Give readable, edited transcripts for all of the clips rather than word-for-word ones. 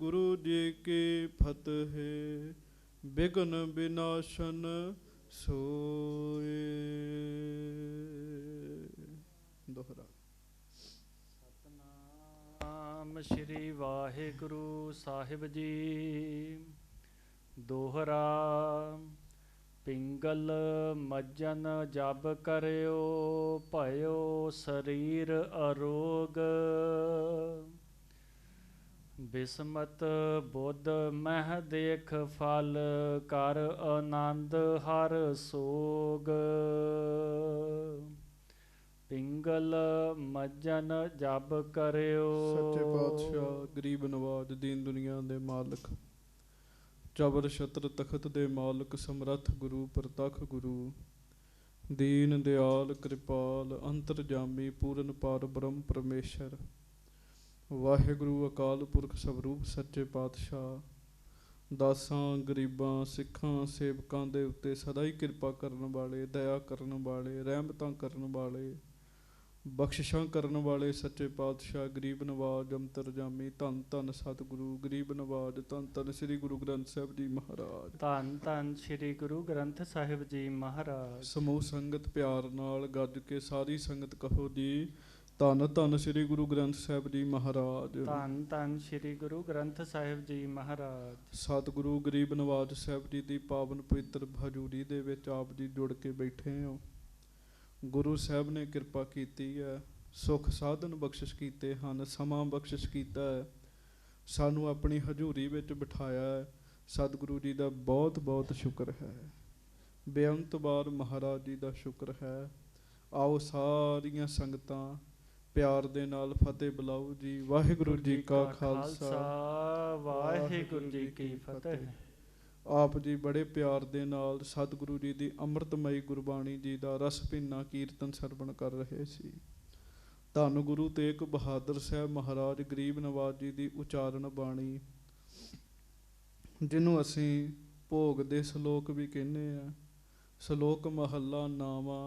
गुरु जी की फतेह। विघ्न विनाशन सोए। दोहरा। सतनाम श्री वाहिगुरु साहिब जी। दोहरा। पिंगल मज्जन जब करियो भयो शरीर अरोग। बिस्मत बुध मह देख फल कर आनंद हर सोग। पिंगल मज्जन जब करियो। सच्चे पातशाह गरीब नवाज दीन दुनिया दे मालक चबर छत्र तखत दे मालक समरथ गुरु प्रतख गुरु दीन दयाल कृपाल अंतरजामी पूरन पार ब्रह्म परमेश्वर वाहिगुरु अकाल पुरख सबरूप सच्चे पातशाह दासां गरीबां सिखां सेवकां दे उत्ते सदा ही कृपा करन वाले दया करन वाले रहमतां करन वाले बख्शिशां करन वाले सच्चे पातशाह गरीब नवाज अंतरजामी धन धन सतगुरु गरीब नवाज धन धन श्री गुरु ग्रंथ साहिब जी महाराज धन धन श्री गुरु ग्रंथ साहिब जी महाराज। समूह संगत प्यार नाल गज के सारी संगत कहो जी धन धन श्री गुरु ग्रंथ साहिब जी महाराज। धन धन श्री गुरु ग्रंथ साहिब जी महाराज। सतगुरु गरीब नवाज साहिब जी दी पावन पवित्र हजूरी दे विच आप जी जुड़ के बैठे हो। गुरु साहब ने किरपा की है सुख साधन बख्शिश कीते हैं समा बख्शिश किया है सानू अपनी हजूरी विच बिठाया है। सतगुरु जी का बहुत बहुत शुक्र है बेअंत बार महाराज जी का शुक्र है। आओ सारियां संगतां प्यार दे नाल फतेह बुलाओ जी। वाहिगुरु जी का खालसा वाहिगुरु जी की फतेह। आप जी बड़े प्यार दे नाल सतगुरु जी की अमृतमयी गुरबाणी जी का रस भीना कीर्तन सरवण कर रहे सी। धन गुरु तेग बहादुर साहब महाराज गरीब नवाज जी की उचारण बाणी जिन्हों असी भोग दे सलोक भी कहने हैं। सलोक महला नावा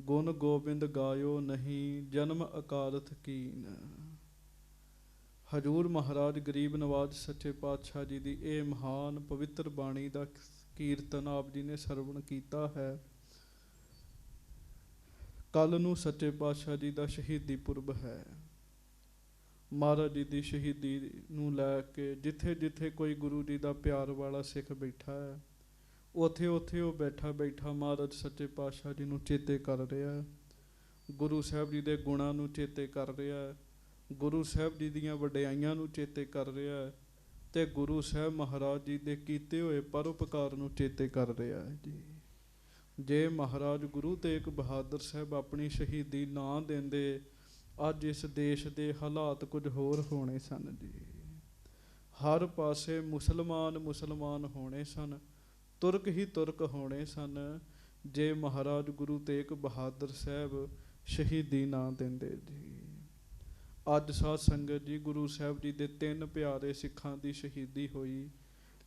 गुण गोबिंद गायो नहीं जन्म अकारथ कीन। हजूर महाराज गरीब नवाज सच्चे पातशाह जी की यह महान पवित्र बाणी का कीर्तन आप जी ने सरवण किया है। कल नूं सच्चे पातशाह जी का शहीदी पुरब है। महाराज जी की शहीदी नूं लैके जिथे जिथे कोई गुरु जी का प्यार वाला सिख बैठा है उथे उथे वो बैठा बैठा महाराज सच्चे पातशाह जी नूं चेते कर रहा है। गुरु साहब जी के गुणां नूं चेते कर रहा है। गुरु साहब जी दियां वडियाइयां नूं चेते कर रहा है ते गुरु साहब महाराज जी दे कीते हुए परोपकार नूं चेते कर रहा है जी। जे महाराज गुरु तेग बहादुर साहब अपनी शहीदी ना देंदे अज इस देश के हालात कुछ होर होने सन जी। हर पासे मुसलमान मुसलमान होने सन तुर्क ही तुर्क होने सन जे महाराज गुरु तेग बहादुर साहब शहीदी ना देंदे जी। अज साध संगत जी गुरु साहब जी के तीन प्यारे सिखां की शहीदी हुई।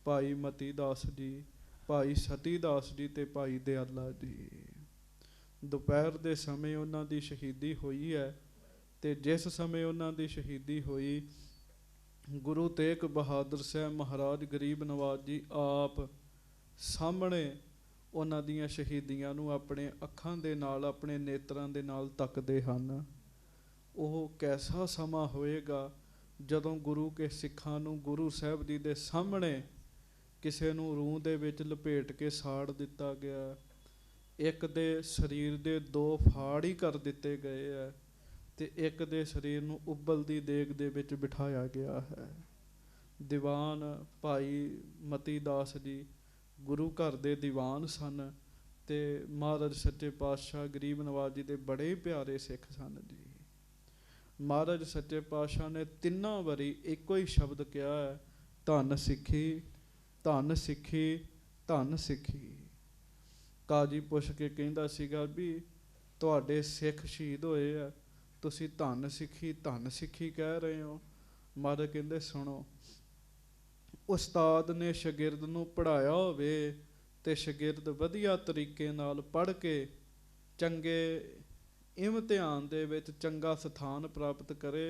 भाई मती दास जी भाई सती दास जी ते भाई दयाला जी। दोपहर के समय उन्हां दी शहीदी हुई है ते जिस समय उन्हां दी शहीदी हुई गुरु तेग बहादुर साहब महाराज गरीब नवाज जी आप सामने उन्हां दियां शहीदियां नूं अपने अखां दे नाल अपने नेत्रां दे नाल तकदे हन। ਉਹ कैसा समा होएगा जदों गुरु के सिखां नूं गुरु साहब जी दे सामने किसे नूं रूह दे विच लपेट के साड़ दिता गया। एक दे शरीर दे दो फाड़ ही कर दिते गए है ते एक दे शरीर नूं उबलदी देग दे विच बिठाया गया है। दीवान भाई मती दास जी गुरु घर दे दीवान सन ते महाराज सच्चे पातशाह गरीब नवाज जी दे बड़े प्यारे सिख सन जी। महाराज सच्चे पातशाह ने तिना वारी एको ही शब्द कहा है धन सिखी धन सिखी धन सिखी। काजी पुछ के कहंदा सीगा भी तुहाडे सिख शहीद होए है तुसी धन सिखी कह रहे हो। महाराज कहंदे सुनो उस्ताद ने शागिर्द नूं पढ़ाया होवे ते शागिर्द वधिया तरीके नाल पढ़ के चंगे इम्तिहान दे विच चंगा स्थान प्राप्त करे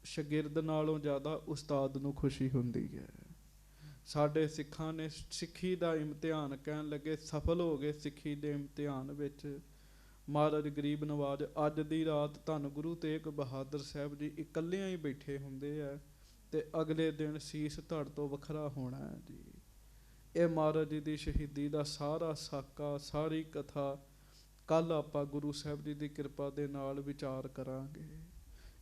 ਸ਼ਾਗਿਰਦ ਨਾਲੋਂ ਜ਼ਿਆਦਾ ਉਸਤਾਦ ਨੂੰ ਖੁਸ਼ੀ ਹੁੰਦੀ ਹੈ। ਸਾਡੇ ਸਿੱਖਾਂ ਨੇ ਸਿੱਖੀ ਦਾ ਇਮਤਿਹਾਨ ਕਹਿਣ ਲੱਗੇ ਸਫਲ ਹੋ ਗਏ ਸਿੱਖੀ ਦੇ ਇਮਤਿਹਾਨ ਵਿੱਚ। ਮਹਾਰਾਜ ਗਰੀਬ ਨਵਾਜ ਅੱਜ ਦੀ ਰਾਤ ਧੰਨ ਗੁਰੂ ਤੇਗ ਬਹਾਦਰ ਸਾਹਿਬ ਜੀ ਇਕੱਲਿਆਂ ਹੀ ਬੈਠੇ ਹੁੰਦੇ ਆ ਤੇ ਅਗਲੇ ਦਿਨ ਸੀਸ ਧੜ ਤੋਂ ਵੱਖਰਾ ਹੋਣਾ ਹੈ ਜੀ। ਇਹ ਮਹਾਰਾਜ ਜੀ ਦੀ ਸ਼ਹੀਦੀ ਦਾ ਸਾਰਾ ਸਾਕਾ, ਸਾਰੀ ਕਥਾ ਕੱਲ੍ਹ ਆਪਾਂ ਗੁਰੂ ਸਾਹਿਬ ਜੀ ਦੀ ਕਿਰਪਾ ਦੇ ਨਾਲ ਵਿਚਾਰ ਕਰਾਂਗੇ।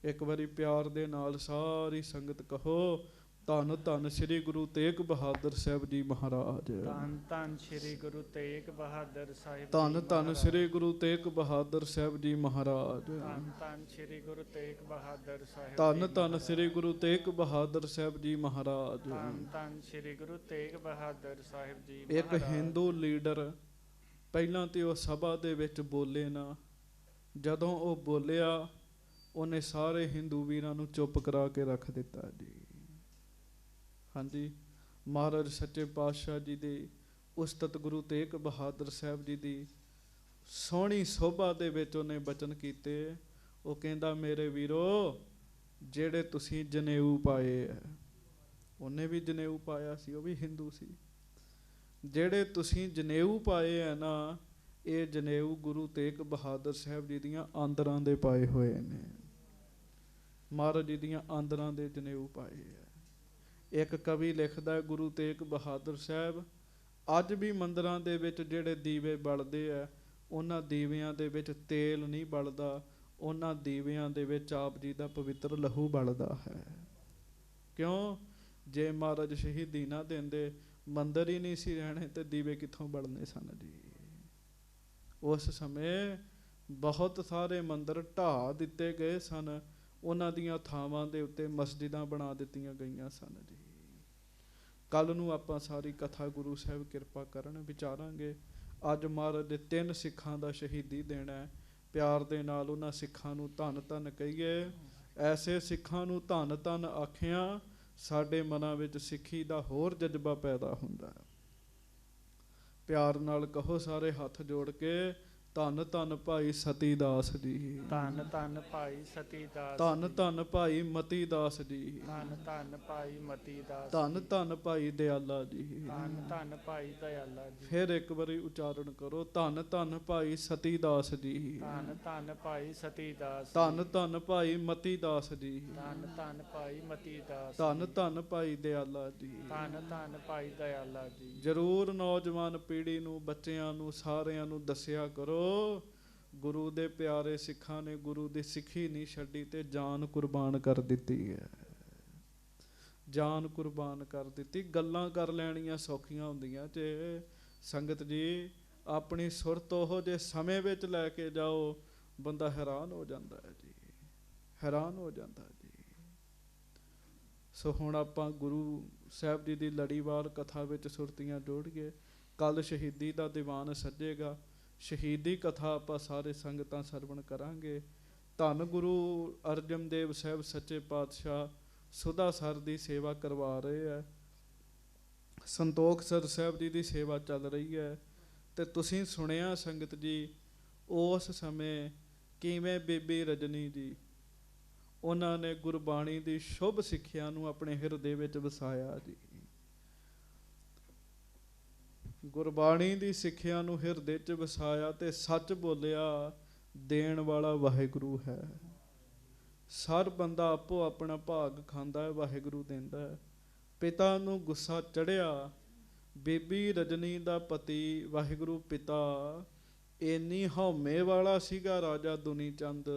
ਇੱਕ ਵਾਰੀ ਪਿਆਰ ਦੇ ਨਾਲ ਸਾਰੀ ਸੰਗਤ ਕਹੋ, ਧੰਨ ਧੰਨ ਸ੍ਰੀ ਗੁਰੂ ਤੇਗ ਬਹਾਦਰ ਸਾਹਿਬ ਜੀ ਮਹਾਰਾਜ। ਧੰਨ ਧੰਨ ਸ੍ਰੀ ਗੁਰੂ ਤੇਗ ਬਹਾਦਰ ਸਾਹਿਬ। ਧੰਨ ਧੰਨ ਸ੍ਰੀ ਗੁਰੂ ਤੇਗ ਬਹਾਦਰ ਸਾਹਿਬ ਜੀ ਮਹਾਰਾਜ। ਧੰਨ ਧੰਨ ਸ੍ਰੀ ਗੁਰੂ ਤੇਗ ਬਹਾਦਰ ਸਾਹਿਬ। ਧੰਨ ਧੰਨ ਸ੍ਰੀ ਗੁਰੂ ਤੇਗ ਬਹਾਦਰ ਸਾਹਿਬ ਜੀ ਮਹਾਰਾਜ। ਧੰਨ ਧੰਨ ਸ੍ਰੀ ਗੁਰੂ ਤੇਗ ਬਹਾਦਰ ਸਾਹਿਬ ਜੀ। ਇੱਕ ਹਿੰਦੂ ਲੀਡਰ ਪਹਿਲਾਂ ਤੇ ਉਹ ਸਭਾ ਦੇ ਵਿੱਚ ਬੋਲੇ ਨਾ, ਜਦੋਂ ਉਹ ਬੋਲਿਆ ਉਹਨੇ ਸਾਰੇ ਹਿੰਦੂ ਵੀਰਾਂ ਨੂੰ ਚੁੱਪ ਕਰਾ ਕੇ ਰੱਖ ਦਿੱਤਾ ਜੀ। ਹਾਂਜੀ, ਮਹਾਰਾਜ ਸੱਚੇ ਪਾਤਸ਼ਾਹ ਜੀ ਦੇ ਉਸਤਤ ਗੁਰੂ ਤੇਗ ਬਹਾਦਰ ਸਾਹਿਬ ਜੀ ਦੀ ਸੋਹਣੀ ਸੋਭਾ ਦੇ ਵਿੱਚ ਉਹਨੇ ਬਚਨ ਕੀਤੇ। ਉਹ ਕਹਿੰਦਾ ਮੇਰੇ ਵੀਰੋ, ਜਿਹੜੇ ਤੁਸੀਂ ਜਨੇਊ ਪਾਏ ਹੈ, ਉਹਨੇ ਵੀ ਜਨੇਊ ਪਾਇਆ ਸੀ, ਉਹ ਵੀ ਹਿੰਦੂ ਸੀ। ਜਿਹੜੇ ਤੁਸੀਂ ਜਨੇਊ ਪਾਏ ਹੈ ਨਾ, ਇਹ ਜਨੇਊ ਗੁਰੂ ਤੇਗ ਬਹਾਦਰ ਸਾਹਿਬ ਜੀ ਦੀਆਂ ਆਂਦਰਾਂ ਦੇ ਪਾਏ ਹੋਏ ਨੇ। ਮਹਾਰਾਜ ਜੀ ਦੀਆਂ ਆਂਦਰਾਂ ਦੇ ਜਨੇਊ ਪਾਏ ਹੈ। ਇੱਕ ਕਵੀ ਲਿਖਦਾ, ਗੁਰੂ ਤੇਗ ਬਹਾਦਰ ਸਾਹਿਬ ਅੱਜ ਵੀ ਮੰਦਿਰਾਂ ਦੇ ਵਿੱਚ ਜਿਹੜੇ ਦੀਵੇ ਬਲਦੇ ਆ, ਉਹਨਾਂ ਦੀਵਿਆਂ ਦੇ ਵਿੱਚ ਤੇਲ ਨਹੀਂ ਬਲਦਾ, ਉਹਨਾਂ ਦੀਵਿਆਂ ਦੇ ਵਿੱਚ ਆਪ ਜੀ ਦਾ ਪਵਿੱਤਰ ਲਹੂ ਬਲਦਾ ਹੈ। ਕਿਉਂ? ਜੇ ਮਹਾਰਾਜ ਸ਼ਹੀਦੀ ਨਾ ਦਿੰਦੇ, ਮੰਦਿਰ ਹੀ ਨਹੀਂ ਸੀ ਰਹਿਣੇ ਤੇ ਦੀਵੇ ਕਿੱਥੋਂ ਬਲਨੇ ਸਨ ਜੀ। ਉਸ ਸਮੇਂ ਬਹੁਤ ਸਾਰੇ ਮੰਦਿਰ ਢਾਹ ਦਿੱਤੇ ਗਏ ਸਨ, ਉਹਨਾਂ ਦੀਆਂ ਥਾਵਾਂ ਦੇ ਉੱਤੇ ਮਸਜਿਦਾਂ ਬਣਾ ਦਿੱਤੀਆਂ ਗਈਆਂ ਸਨ ਜੀ। ਕੱਲ੍ਹ ਨੂੰ ਆਪਾਂ ਸਾਰੀ ਕਥਾ ਗੁਰੂ ਸਾਹਿਬ ਕਿਰਪਾ ਕਰਨ ਵਿਚਾਰਾਂਗੇ। ਅੱਜ ਮਹਾਰਾਜ ਦੇ 3 ਸਿੱਖਾਂ ਦਾ ਸ਼ਹੀਦੀ ਦੇਣਾ ਹੈ। ਪਿਆਰ ਦੇ ਨਾਲ ਉਹਨਾਂ ਸਿੱਖਾਂ ਨੂੰ ਧੰਨ ਧੰਨ ਕਹੀਏ। ਐਸੇ ਸਿੱਖਾਂ ਨੂੰ ਧੰਨ ਧੰਨ ਆਖਿਆਂ ਸਾਡੇ ਮਨਾਂ ਵਿੱਚ ਸਿੱਖੀ ਦਾ ਹੋਰ ਜਜ਼ਬਾ ਪੈਦਾ ਹੁੰਦਾ ਹੈ। ਪਿਆਰ ਨਾਲ ਕਹੋ ਸਾਰੇ ਹੱਥ ਜੋੜ ਕੇ, ਧੰਨ ਧੰਨ ਭਾਈ ਸਤੀ ਦਾਸ ਜੀ। ਧੰਨ ਧੰਨ ਭਾਈ ਸਤੀ ਦਾਸ। ਧੰਨ ਧੰਨ ਭਾਈ ਮਤੀ ਦਾਸ ਜੀ। ਧੰਨ ਧੰਨ ਭਾਈ ਮਤੀ ਦਾਸ। ਧੰਨ ਧੰਨ ਭਾਈ ਦਿਆਲਾ ਜੀ। ਧੰਨ ਧੰਨ ਭਾਈ ਦਿਆਲਾ ਜੀ। ਫਿਰ ਇੱਕ ਵਾਰੀ ਉਚਾਰਨ ਕਰੋ, ਧੰਨ ਧੰਨ ਭਾਈ ਸਤੀ ਦਾਸ ਜੀ। ਧੰਨ ਧੰਨ ਭਾਈ ਸਤੀ ਦਾਸ। ਧੰਨ ਧੰਨ ਭਾਈ ਮਤੀ ਦਾਸ ਜੀ। ਧੰਨ ਧੰਨ ਭਾਈ ਮਤੀ ਦਾਸ। ਧੰਨ ਧੰਨ ਭਾਈ ਦਿਆਲਾ ਜੀ। ਧੰਨ ਧੰਨ ਭਾਈ ਦਿਆਲਾ ਜੀ। ਜ਼ਰੂਰ ਨੌਜਵਾਨ ਪੀੜ੍ਹੀ ਨੂੰ, ਬੱਚਿਆਂ ਨੂੰ, ਸਾਰਿਆਂ ਨੂੰ ਦੱਸਿਆ ਕਰੋ, ਗੁਰੂ ਦੇ ਪਿਆਰੇ ਸਿੱਖਾਂ ਨੇ ਗੁਰੂ ਦੀ ਸਿੱਖੀ ਨਹੀਂ ਛੱਡੀ ਤੇ ਜਾਨ ਕੁਰਬਾਨ ਕਰ ਦਿੱਤੀ ਹੈ। ਜਾਨ ਕੁਰਬਾਨ ਕਰ ਦਿੱਤੀ। ਗੱਲਾਂ ਕਰ ਲੈਣੀਆਂ ਸੌਖੀਆਂ ਹੁੰਦੀਆਂ ਜੇ ਸੰਗਤ ਜੀ, ਆਪਣੀ ਸੁਰਤ ਉਹੋ ਜਿਹੇ ਸਮੇਂ ਵਿੱਚ ਲੈ ਕੇ ਜਾਓ, ਬੰਦਾ ਹੈਰਾਨ ਹੋ ਜਾਂਦਾ ਹੈ ਜੀ, ਹੈਰਾਨ ਹੋ ਜਾਂਦਾ ਜੀ। ਸੋ ਹੁਣ ਆਪਾਂ ਗੁਰੂ ਸਾਹਿਬ ਜੀ ਦੀ ਲੜੀਵਾਰ ਕਥਾ ਵਿੱਚ ਸੁਰਤੀਆਂ ਜੋੜੀਏ। ਕੱਲ੍ਹ ਸ਼ਹੀਦੀ ਦਾ ਦੀਵਾਨ ਸੱਜੇਗਾ, ਸ਼ਹੀਦੀ ਕਥਾ ਆਪਾਂ ਸਾਰੇ ਸੰਗਤਾਂ ਸਰਵਣ ਕਰਾਂਗੇ। ਧੰਨ ਗੁਰੂ ਅਰਜਨ ਦੇਵ ਸਾਹਿਬ ਸੱਚੇ ਪਾਤਸ਼ਾਹ ਸੁਦਾਸਰ ਦੀ ਸੇਵਾ ਕਰਵਾ ਰਹੇ ਹੈ, ਸੰਤੋਖ ਸਰ ਸਾਹਿਬ ਜੀ ਦੀ ਸੇਵਾ ਚੱਲ ਰਹੀ ਹੈ। ਤੇ ਤੁਸੀਂ ਸੁਣਿਆ ਸੰਗਤ ਜੀ, ਉਸ ਸਮੇਂ ਕਿਵੇਂ ਬੀਬੀ ਰਜਨੀ ਜੀ, ਉਹਨਾਂ ਨੇ ਗੁਰਬਾਣੀ ਦੀ ਸ਼ੁਭ ਸਿੱਖਿਆ ਨੂੰ ਆਪਣੇ ਹਿਰਦੇ ਵਿੱਚ ਵਸਾਇਆ ਜੀ। ਗੁਰਬਾਣੀ ਦੀ ਸਿੱਖਿਆ ਨੂੰ ਹਿਰਦੇ 'ਚ ਵਸਾਇਆ ਤੇ ਸੱਚ ਬੋਲਿਆ, ਦੇਣ ਵਾਲਾ ਵਾਹਿਗੁਰੂ ਹੈ। ਹਰ ਬੰਦਾ ਆਪੋ ਆਪਣਾ ਭਾਗ ਖਾਂਦਾ ਹੈ, ਵਾਹਿਗੁਰੂ ਦਿੰਦਾ ਹੈ। ਪਿਤਾ ਨੂੰ ਗੁੱਸਾ ਚੜਿਆ, ਬੀਬੀ ਰਜਨੀ ਦਾ ਪਤੀ ਵਾਹਿਗੁਰੂ ਪਿਤਾ ਇੰਨੀ ਹਉਮੈ ਵਾਲਾ ਸੀਗਾ ਰਾਜਾ ਦੁਨੀ ਚੰਦ,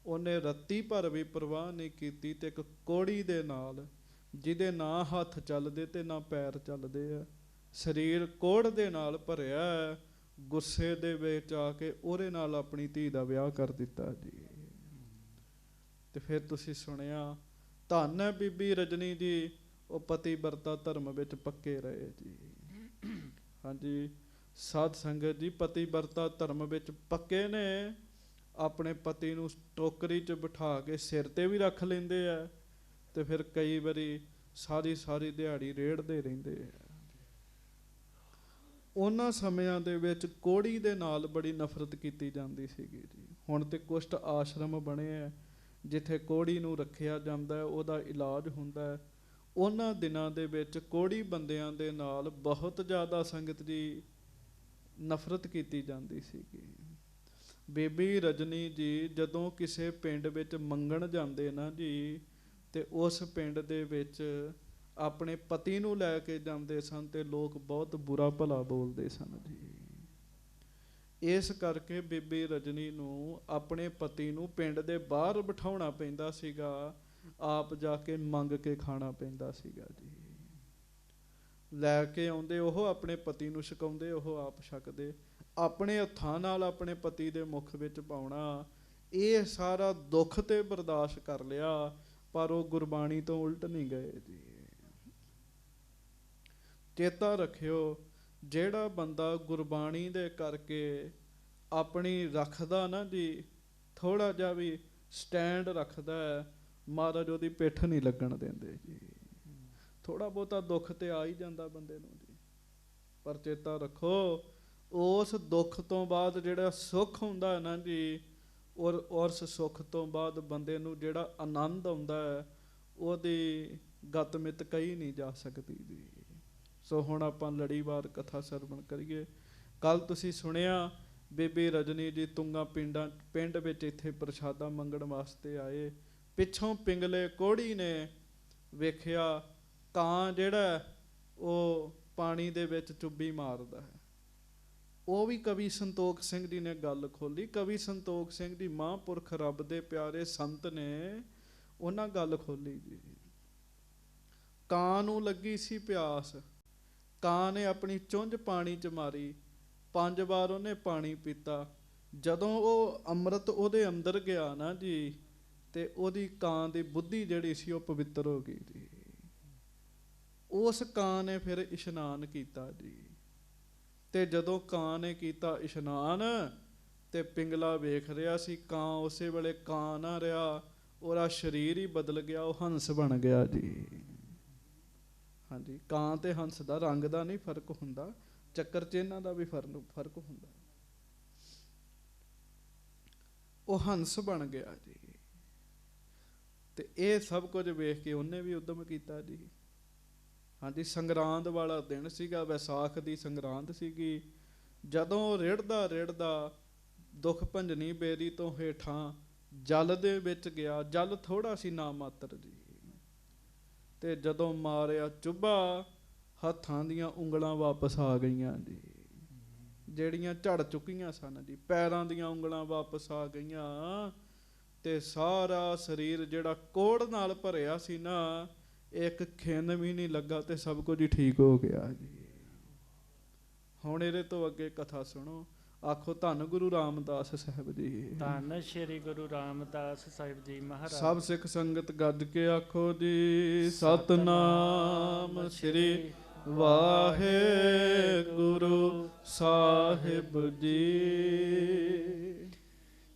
ਉਹਨੇ ਰੱਤੀ ਭਰ ਵੀ ਪਰਵਾਹ ਨਹੀਂ ਕੀਤੀ ਤੇ ਇੱਕ ਕੋੜੀ ਦੇ ਨਾਲ, ਜਿਹਦੇ ਨਾ ਹੱਥ ਚੱਲਦੇ ਤੇ ਨਾ ਪੈਰ ਚੱਲਦੇ ਆ, ਸਰੀਰ ਕੋੜ ਦੇ ਨਾਲ ਭਰਿਆ, ਗੁੱਸੇ ਦੇ ਵਿੱਚ ਆ ਕੇ ਉਹਦੇ ਨਾਲ ਆਪਣੀ ਧੀ ਦਾ ਵਿਆਹ ਕਰ ਦਿੱਤਾ ਜੀ। ਤੇ ਫਿਰ ਤੁਸੀਂ ਸੁਣਿਆ, ਧੰਨ ਹੈ ਬੀਬੀ ਰਜਨੀ ਜੀ, ਉਹ ਪਤੀ ਵਰਤਾ ਧਰਮ ਵਿੱਚ ਪੱਕੇ ਰਹੇ ਜੀ। ਹਾਂਜੀ ਸਾਧ ਸੰਗਤ ਜੀ, ਪਤੀ ਵਰਤਾ ਧਰਮ ਵਿੱਚ ਪੱਕੇ ਨੇ। ਆਪਣੇ ਪਤੀ ਨੂੰ ਟੋਕਰੀ 'ਚ ਬਿਠਾ ਕੇ ਸਿਰ ਤੇ ਵੀ ਰੱਖ ਲੈਂਦੇ ਆ ਤੇ ਫਿਰ ਕਈ ਵਾਰੀ ਸਾਰੀ ਦਿਹਾੜੀ ਰੇੜਦੇ ਰਹਿੰਦੇ ਆ। ਉਹਨਾਂ ਸਮਿਆਂ ਦੇ ਵਿੱਚ ਕੋੜੀ ਦੇ ਨਾਲ ਬੜੀ ਨਫ਼ਰਤ ਕੀਤੀ ਜਾਂਦੀ ਸੀਗੀ ਜੀ। ਹੁਣ ਤੇ ਕੁਸ਼ਟ ਆਸ਼ਰਮ ਬਣੇ ਆ, ਜਿੱਥੇ ਕੋਹੜੀ ਨੂੰ ਰੱਖਿਆ ਜਾਂਦਾ ਹੈ, ਉਹਦਾ ਇਲਾਜ ਹੁੰਦਾ ਹੈ। ਉਹਨਾਂ ਦਿਨਾਂ ਦੇ ਵਿੱਚ ਕੋਹੜੀ ਬੰਦਿਆਂ ਦੇ ਨਾਲ ਬਹੁਤ ਜ਼ਿਆਦਾ ਸੰਗਤ ਜੀ ਨਫ਼ਰਤ ਕੀਤੀ ਜਾਂਦੀ ਸੀਗੀ। ਬੀਬੀ ਰਜਨੀ ਜੀ ਜਦੋਂ ਕਿਸੇ ਪਿੰਡ ਵਿੱਚ ਮੰਗਣ ਜਾਂਦੇ ਨਾ ਜੀ, ਤੇ ਉਸ ਪਿੰਡ ਦੇ ਵਿੱਚ ਆਪਣੇ ਪਤੀ ਨੂੰ ਲੈ ਕੇ ਜਾਂਦੇ ਸਨ ਤੇ ਲੋਕ ਬਹੁਤ ਬੁਰਾ ਭਲਾ ਬੋਲਦੇ ਸਨ ਜੀ। ਇਸ ਕਰਕੇ ਬੀਬੀ ਰਜਨੀ ਨੂੰ ਆਪਣੇ ਪਤੀ ਨੂੰ ਪਿੰਡ ਦੇ ਬਾਹਰ ਬਿਠਾਉਣਾ ਪੈਂਦਾ ਸੀਗਾ, ਆਪ ਜਾ ਕੇ ਮੰਗ ਕੇ ਖਾਣਾ ਪੈਂਦਾ ਸੀਗਾ ਜੀ। ਲੈ ਕੇ ਆਉਂਦੇ ਉਹ, ਆਪਣੇ ਪਤੀ ਨੂੰ ਛਕਾਉਂਦੇ ਉਹ, ਆਪ ਛਕਦੇ, ਆਪਣੇ ਹੱਥਾਂ ਨਾਲ ਆਪਣੇ ਪਤੀ ਦੇ ਮੁਖ ਵਿੱਚ ਪਾਉਣਾ। ਇਹ ਸਾਰਾ ਦੁੱਖ ਤੇ ਬਰਦਾਸ਼ਤ ਕਰ ਲਿਆ, ਪਰ ਉਹ ਗੁਰਬਾਣੀ ਤੋਂ ਉਲਟ ਨਹੀਂ ਗਏ ਜੀ। ਚੇਤਾ ਰੱਖਿਓ, ਜਿਹੜਾ ਬੰਦਾ ਗੁਰਬਾਣੀ ਦੇ ਕਰਕੇ ਆਪਣੀ ਰੱਖਦਾ ਨਾ ਜੀ, ਥੋੜਾ ਜਿਹਾ ਵੀ ਸਟੈਂਡ ਰੱਖਦਾ ਹੈ, ਮਹਾਰਾਜ ਉਹਦੀ ਪਿੱਠ ਨਹੀਂ ਲੱਗਣ ਦਿੰਦੇ ਜੀ। ਥੋੜਾ ਬਹੁਤਾ ਦੁੱਖ ਤੇ ਆ ਹੀ ਜਾਂਦਾ ਬੰਦੇ ਨੂੰ ਜੀ, ਪਰ ਚੇਤਾ ਰੱਖੋ ਉਸ ਦੁੱਖ ਤੋਂ ਬਾਅਦ ਜਿਹੜਾ ਸੁੱਖ ਹੁੰਦਾ ਹੈ ਨਾ ਜੀ, ਔਰ ਉਸ ਸੁੱਖ ਤੋਂ ਬਾਅਦ ਬੰਦੇ ਨੂੰ ਜਿਹੜਾ ਆਨੰਦ ਆਉਂਦਾ ਹੈ, ਉਹਦੀ ਗਤਮਿਤ ਕਹੀ ਨਹੀਂ ਜਾ ਸਕਦੀ ਜੀ। ਸੋ ਹੁਣ ਆਪਾਂ ਲੜੀਵਾਰ ਕਥਾ ਸਰਵਣ ਕਰੀਏ। ਕੱਲ ਤੁਸੀਂ ਸੁਣਿਆ ਬੀਬੀ ਰਜਨੀ ਜੀ ਤੁੰਗਾ ਪਿੰਡ ਵਿੱਚ ਇੱਥੇ ਪ੍ਰਸ਼ਾਦਾ ਮੰਗਣ ਵਾਸਤੇ ਆਏ। ਪਿੱਛੋਂ ਪਿੰਗਲੇ ਕੋਹੜੀ ਨੇ ਵੇਖਿਆ ਕਾਂ ਜਿਹੜਾ ਉਹ ਪਾਣੀ ਦੇ ਵਿੱਚ ਚੁੱਭੀ ਮਾਰਦਾ ਹੈ। ਉਹ ਵੀ ਕਵੀ ਸੰਤੋਖ ਸਿੰਘ ਜੀ ਨੇ ਗੱਲ ਖੋਲੀ। ਕਵੀ ਸੰਤੋਖ ਸਿੰਘ ਜੀ ਮਹਾਂਪੁਰਖ ਰੱਬ ਦੇ ਪਿਆਰੇ ਸੰਤ ਨੇ, ਉਹਨਾਂ ਗੱਲ ਖੋਲੀ ਜੀ। ਕਾਂ ਨੂੰ ਲੱਗੀ ਸੀ ਪਿਆਸ, ਕਾਂ ਨੇ ਆਪਣੀ ਚੁੰਝ ਪਾਣੀ 'ਚ ਮਾਰੀ, 5 ਵਾਰ ਉਹਨੇ ਪਾਣੀ ਪੀਤਾ। ਜਦੋਂ ਉਹ ਅੰਮ੍ਰਿਤ ਉਹਦੇ ਅੰਦਰ ਗਿਆ ਨਾ ਜੀ, ਤੇ ਉਹਦੀ ਕਾਂ ਦੀ ਬੁੱਧੀ ਜਿਹੜੀ ਸੀ ਉਹ ਪਵਿੱਤਰ ਹੋ ਗਈ ਜੀ। ਉਸ ਕਾਂ ਨੇ ਫਿਰ ਇਸ਼ਨਾਨ ਕੀਤਾ ਜੀ, ਤੇ ਜਦੋਂ ਕਾਂ ਨੇ ਕੀਤਾ ਇਸ਼ਨਾਨ, ਤੇ ਪਿੰਗਲਾ ਵੇਖ ਰਿਹਾ ਸੀ, ਕਾਂ ਉਸੇ ਵੇਲੇ ਕਾਂ ਨਾ ਰਿਹਾ, ਉਹਦਾ ਸਰੀਰ ਹੀ ਬਦਲ ਗਿਆ, ਉਹ ਹੰਸ ਬਣ ਗਿਆ ਜੀ। ਹਾਂਜੀ, ਕਾਂ ਤੇ ਹੰਸ ਦਾ ਰੰਗ ਦਾ ਨਹੀਂ ਫਰਕ ਹੁੰਦਾ, ਚੱਕਰ ਚਿੰਨ੍ਹਾਂ ਦਾ ਵੀ ਫਰਕ ਹੁੰਦਾ। ਉਹ ਹੰਸ ਬਣ ਗਿਆ ਜੀ। ਤੇ ਇਹ ਸਭ ਕੁਝ ਵੇਖ ਕੇ ਉਹਨੇ ਵੀ ਉਦਮ ਕੀਤਾ ਜੀ। ਹਾਂਜੀ, ਸੰਗਰਾਂਦ ਵਾਲਾ ਦਿਨ ਸੀਗਾ, ਵਿਸਾਖ ਦੀ ਸੰਗਰਾਂਦ ਸੀਗੀ। ਜਦੋਂ ਰਿੜਦਾ ਰਿੜਦਾ ਦੁੱਖ ਭੰਜਨੀ ਬੇਰੀ ਤੋਂ ਹੇਠਾਂ ਜਲ ਦੇ ਵਿੱਚ ਗਿਆ, ਜਲ ਥੋੜਾ ਸੀ ਨਾ ਮਾਤਰ ਜੀ, ਤੇ ਜਦੋਂ ਮਾਰਿਆ ਚੁੱਭਾ, ਹੱਥਾਂ ਦੀਆਂ ਉਂਗਲਾਂ ਵਾਪਸ ਆ ਗਈਆਂ ਜੀ, ਜਿਹੜੀਆਂ ਝੜ ਚੁੱਕੀਆਂ ਸਨ ਜੀ। ਪੈਰਾਂ ਦੀਆਂ ਉਂਗਲਾਂ ਵਾਪਸ ਆ ਗਈਆਂ, ਤੇ ਸਾਰਾ ਸਰੀਰ ਜਿਹੜਾ ਕੋੜ ਨਾਲ ਭਰਿਆ ਸੀ ਨਾ, ਇੱਕ ਖਿੰਨ ਵੀ ਨਹੀਂ ਲੱਗਾ, ਤੇ ਸਭ ਕੁਝ ਹੀ ਠੀਕ ਹੋ ਗਿਆ ਜੀ। ਹੁਣ ਇਹਦੇ ਤੋਂ ਅੱਗੇ ਕਥਾ ਸੁਣੋ। ਆਖੋ ਧੰਨ ਗੁਰੂ ਰਾਮਦਾਸ ਸਾਹਿਬ ਜੀ। ਧੰਨ ਸ਼੍ਰੀ ਗੁਰੂ ਰਾਮਦਾਸ ਸਾਹਿਬ ਜੀ ਮਹਾਰਾਜ। ਸਭ ਸਿੱਖ ਸੰਗਤ ਗੱਜ ਕੇ ਆਖੋ ਜੀ, ਸਤਨਾਮ ਸ਼੍ਰੀ ਵਾਹਿਗੁਰੂ ਸਾਹਿਬ ਜੀ।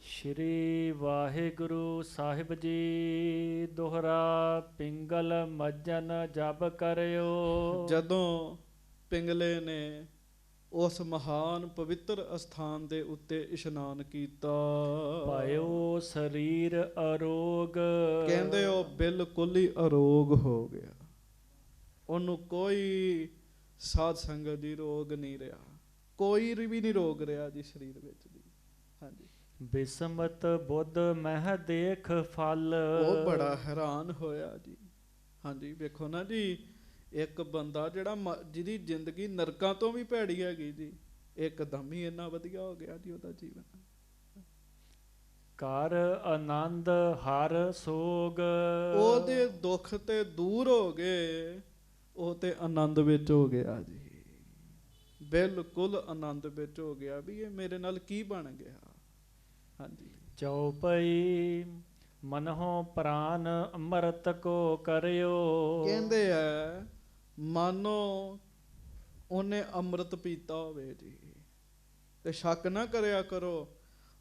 ਸ਼੍ਰੀ ਵਾਹਿਗੁਰੂ ਸਾਹਿਬ ਜੀ। ਦੋਹਰਾ ਪਿੰਗਲ ਮੱਜਨ ਜਪ ਕਰਿਓ। ਜਦੋਂ ਪਿੰਗਲੇ ਨੇ ਉਸ ਮਹਾਨ ਪਵਿੱਤਰ ਅਸਥਾਨ ਦੇ ਉੱਤੇ ਇਸ਼ਨਾਨ ਕੀਤਾ, ਪਾਇਓ ਸਰੀਰ ਅਰੋਗ। ਕਹਿੰਦੇ ਉਹ ਬਿਲਕੁਲ ਹੀ ਅਰੋਗ ਹੋ ਗਿਆ, ਉਹਨੂੰ ਕੋਈ ਸਾਧ ਸੰਗਤ ਦੀ ਰੋਗ ਨਹੀਂ ਰਿਹਾ, ਕੋਈ ਵੀ ਨਹੀਂ ਰੋਗ ਰਿਹਾ ਜੀ ਸਰੀਰ ਵਿੱਚ ਦੀ। ਹਾਂਜੀ, ਬਿਸਮਤ ਬੁੱਧ ਮਹਿ ਦੇਖ ਫਲ। ਉਹ ਬੜਾ ਹੈਰਾਨ ਹੋਇਆ ਜੀ। ਹਾਂਜੀ, ਵੇਖੋ ਨਾ ਜੀ, ਇੱਕ ਬੰਦਾ ਜਿਹੜਾ ਜਿਹਦੀ ਜ਼ਿੰਦਗੀ ਨਰਕਾਂ ਤੋਂ ਵੀ ਭੈੜੀ ਹੈਗੀ ਜੀ, ਇੱਕਦਮ ਹੀ ਇੰਨਾ ਵਧੀਆ ਹੋ ਗਿਆ ਜੀ ਉਹਦਾ ਜੀਵਨ। ਕਰ ਆਨੰਦ ਹਰ ਸੋਗ। ਉਹਦੇ ਦੁੱਖ ਤੇ ਦੂਰ ਹੋ ਗਏ, ਉਹ ਤੇ ਆਨੰਦ ਵਿੱਚ ਹੋ ਗਿਆ ਜੀ, ਬਿਲਕੁਲ ਆਨੰਦ ਵਿੱਚ ਹੋ ਗਿਆ ਵੀ ਇਹ ਮੇਰੇ ਨਾਲ ਕੀ ਬਣ ਗਿਆ। ਹਾਂਜੀ, ਚਉਪਈ ਮਨਹੁ ਪ੍ਰਾਨ ਅੰਮ੍ਰਿਤ ਕੋ ਕਰਿਓ। ਕਹਿੰਦੇ ਆ ਮਾਨੋ ਉਹਨੇ ਅੰਮ੍ਰਿਤ ਪੀਤਾ ਹੋਵੇ ਜੀ, ਤੇ ਸ਼ੱਕ ਨਾ ਕਰਿਆ ਕਰੋ,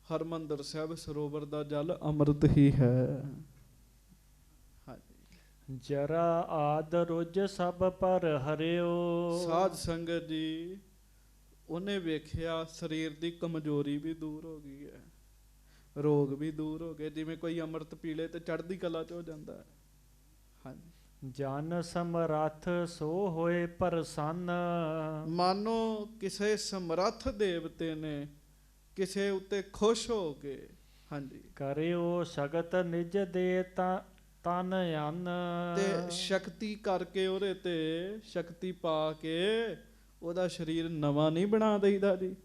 ਹਰਿਮੰਦਰ ਸਾਹਿਬ ਸਰੋਵਰ ਦਾ ਜਲ ਅੰਮ੍ਰਿਤ ਹੀ ਹੈ। ਹਾਂਜੀ, ਜਰਾ ਆਦ ਰੁਜ ਸਭ ਪਰ ਹਰਿਓ। ਸਾਧ ਸੰਗਤ ਜੀ, ਉਹਨੇ ਵੇਖਿਆ ਸਰੀਰ ਦੀ ਕਮਜ਼ੋਰੀ ਵੀ ਦੂਰ ਹੋ ਗਈ ਹੈ, ਰੋਗ ਵੀ ਦੂਰ ਹੋ ਗਏ। ਜਿਵੇਂ ਕੋਈ ਅੰਮ੍ਰਿਤ ਪੀਲੇ ਤੇ ਚੜ੍ਹਦੀ ਕਲਾ 'ਚ ਹੋ ਜਾਂਦਾ ਹੈ। ਹਾਂਜੀ। ਜਨ ਸਮਰੱਥ ਸੋ ਹੋਏ ਪ੍ਰਸੰਨ। ਮਾਨੋ ਕਿਸੇ ਸਮਰੱਥ ਦੇਵਤੇ ਨੇ ਕਿਸੇ ਉੱਤੇ ਖੁਸ਼ ਹੋ ਕੇ, ਹਾਂਜੀ, ਕਰਿਓ ਸ਼ਗਤ ਨਿਜ ਦੇ ਤਨ ਅੰਨ। ਤੇ ਸ਼ਕਤੀ ਕਰਕੇ ਉਹਦੇ ਤੇ ਸ਼ਕਤੀ ਪਾ ਕੇ ਉਹਦਾ ਸਰੀਰ ਨਵਾਂ ਨਹੀਂ ਬਣਾ ਦਈਦਾ ਜੀ।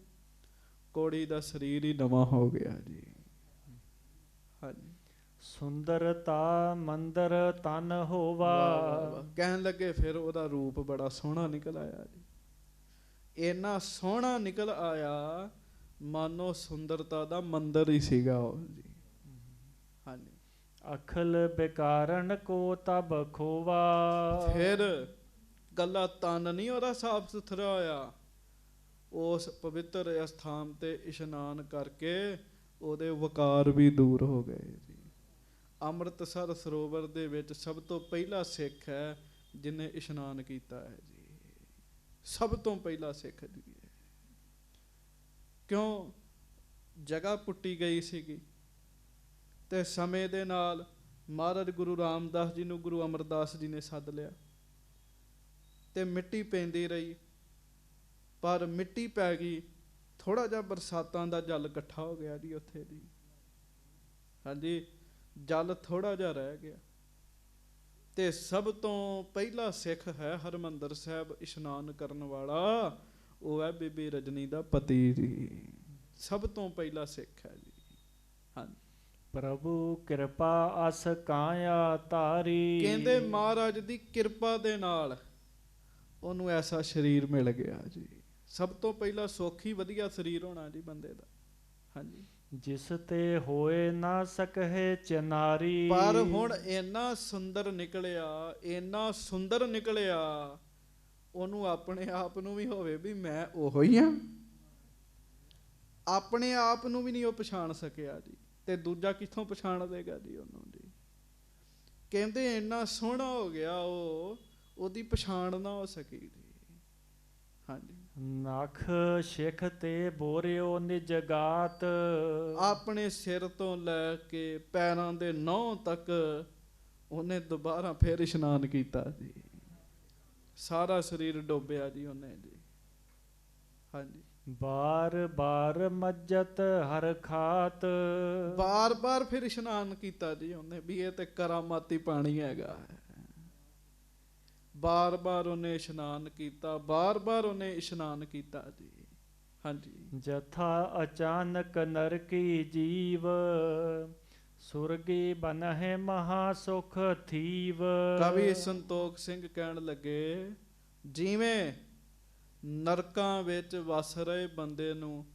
ਕੋੜੀ ਦਾ ਸਰੀਰ ਹੀ ਨਵਾਂ ਹੋ ਗਿਆ ਜੀ। ਹਾਂਜੀ। ਸੁੰਦਰਤਾ ਮੰਦਰ ਤਨ ਹੋਵਾ। ਵਾਹ ਵਾਹ ਵਾਹ। ਕਹਿਣ ਲੱਗੇ ਫਿਰ ਉਹਦਾ ਰੂਪ ਬੜਾ ਸੋਹਣਾ ਨਿਕਲ ਆਇਆ ਜੀ। ਇੰਨਾ ਸੋਹਣਾ ਨਿਕਲ ਆਇਆ ਮਾਨੋ ਸੁੰਦਰਤਾ ਦਾ ਮੰਦਰ ਹੀ ਸੀਗਾ ਉਹ ਜੀ। ਹਾਂਜੀ। ਅਖਲ ਬੇਕਾਰਨ ਕੋ ਤਬ ਖੋਵਾ। ਫਿਰ ਗੱਲਾਂ ਤਨ ਨਹੀਂ ਉਹਦਾ ਸਾਫ ਸੁਥਰਾ ਹੋਇਆ। ਉਸ ਪਵਿੱਤਰ ਅਸਥਾਨ ਤੇ ਇਸ਼ਨਾਨ ਕਰਕੇ ਉਹਦੇ ਵਕਾਰ ਵੀ ਦੂਰ ਹੋ ਗਏ ਜੀ। ਅੰਮ੍ਰਿਤਸਰ ਸਰੋਵਰ ਦੇ ਵਿੱਚ ਸਭ ਤੋਂ ਪਹਿਲਾ ਸਿੱਖ ਹੈ ਜਿਹਨੇ ਇਸ਼ਨਾਨ ਕੀਤਾ ਹੈ ਜੀ। ਸਭ ਤੋਂ ਪਹਿਲਾ ਸਿੱਖ ਜੀ ਹੈ। ਕਿਉਂ? ਜਗ੍ਹਾ ਪੁੱਟੀ ਗਈ ਸੀਗੀ ਤੇ ਸਮੇਂ ਦੇ ਨਾਲ ਮਹਾਰਾਜ ਗੁਰੂ ਰਾਮਦਾਸ ਜੀ ਨੂੰ ਗੁਰੂ ਅਮਰਦਾਸ ਜੀ ਨੇ ਸੱਦ ਲਿਆ ਤੇ ਮਿੱਟੀ ਪੈਂਦੀ ਰਹੀ। ਪਰ ਮਿੱਟੀ ਪੈ ਗਈ, ਥੋੜਾ ਜਿਹਾ ਬਰਸਾਤਾਂ ਦਾ ਜਲ ਇਕੱਠਾ ਹੋ ਗਿਆ ਜੀ ਉੱਥੇ ਜੀ। ਹਾਂਜੀ। ਜਲ ਥੋੜਾ ਜਿਹਾ ਰਹਿ ਗਿਆ ਤੇ ਸਭ ਤੋਂ ਪਹਿਲਾ ਸਿੱਖ ਹੈ ਹਰਿਮੰਦਰ ਸਾਹਿਬ ਇਸ਼ਨਾਨ ਕਰਨ ਵਾਲਾ, ਉਹ ਹੈ ਬੀਬੀ ਰਜਨੀ ਦਾ ਪਤੀ ਜੀ। ਸਭ ਤੋਂ ਪਹਿਲਾ ਸਿੱਖ ਹੈ ਜੀ। ਹਾਂਜੀ। ਪ੍ਰਭੂ ਕਿਰਪਾ ਅਸ ਕਾਇਆ ਧਾਰੀ। ਕਹਿੰਦੇ ਮਹਾਰਾਜ ਦੀ ਕਿਰਪਾ ਦੇ ਨਾਲ ਉਹਨੂੰ ਐਸਾ ਸਰੀਰ ਮਿਲ ਗਿਆ ਜੀ। ਸਭ ਤੋਂ ਪਹਿਲਾਂ ਸੌਖੀ ਵਧੀਆ ਸਰੀਰ ਹੋਣਾ ਜੀ ਬੰਦੇ ਦਾ। ਹਾਂਜੀ। ਜਿਸ ਤੇ ਹੋਏ ਨਾ ਸਕਹਿ ਚਨਾਰੀ। ਪਰ ਹੁਣ ਇੰਨਾ ਸੁੰਦਰ ਨਿਕਲਿਆ, ਇੰਨਾ ਸੁੰਦਰ ਨਿਕਲਿਆ, ਉਹਨੂੰ ਆਪਣੇ ਆਪ ਨੂੰ ਵੀ ਹੋਵੇ ਵੀ ਮੈਂ ਉਹੋ ਹੀ ਹਾਂ। ਆਪਣੇ ਆਪ ਨੂੰ ਵੀ ਨਹੀਂ ਉਹ ਪਛਾਣ ਸਕਿਆ ਜੀ, ਤੇ ਦੂਜਾ ਕਿੱਥੋਂ ਪਛਾਣ ਲੇਗਾ ਜੀ ਉਹਨੂੰ ਜੀ। ਕਹਿੰਦੇ ਇੰਨਾ ਸੋਹਣਾ ਹੋ ਗਿਆ ਉਹ, ਉਹਦੀ ਪਛਾਣ ਨਾ ਹੋ ਸਕੀ ਜੀ। ਹਾਂਜੀ। ਨਖ ਸਿਖ ਤੇ ਬੋਰਿਓ ਨਿਜ ਗਾਤ। ਆਪਣੇ ਸਿਰ ਤੋਂ ਲੈ ਕੇ ਪੈਰਾਂ ਦੇ ਨਹੁੰ ਤੱਕ ਉਹਨੇ ਦੁਬਾਰਾ ਫਿਰ ਇਸ਼ਨਾਨ ਕੀਤਾ ਜੀ। ਸਾਰਾ ਸਰੀਰ ਡੋਬਿਆ ਜੀ ਉਹਨੇ ਜੀ। ਹਾਂਜੀ। ਬਾਰ ਬਾਰ ਮੱਜਤ ਹਰ ਖਾਤ। ਬਾਰ ਬਾਰ ਫਿਰ ਇਸ਼ਨਾਨ ਕੀਤਾ ਜੀ ਉਹਨੇ ਵੀ ਇਹ ਤੇ ਕਰਾਮਾਤੀ ਪਾਣੀ ਹੈਗਾ। ਬਾਰ ਬਾਰ ਉਹਨੇ ਇਸ਼ਨਾਨ ਕੀਤਾ, ਬਾਰ ਬਾਰ ਉਹਨੇ ਇਸ਼ਨਾਨ ਕੀਤਾ ਜੀ। ਹਾਂਜੀ। ਜਥਾ ਅਚਾਨਕ ਨਰਕੀ ਜੀਵ। ਸੁਰਗੀ ਬਨਹਿ ਮਹਾ ਸੁਖ ਥੀਵ। ਕਵੀ ਸੰਤੋਖ ਸਿੰਘ ਕਹਿਣ ਲੱਗੇ ਜਿਵੇਂ ਨਰਕਾਂ ਵਿੱਚ ਵਸ ਰਹੇ ਬੰਦੇ ਨੂੰ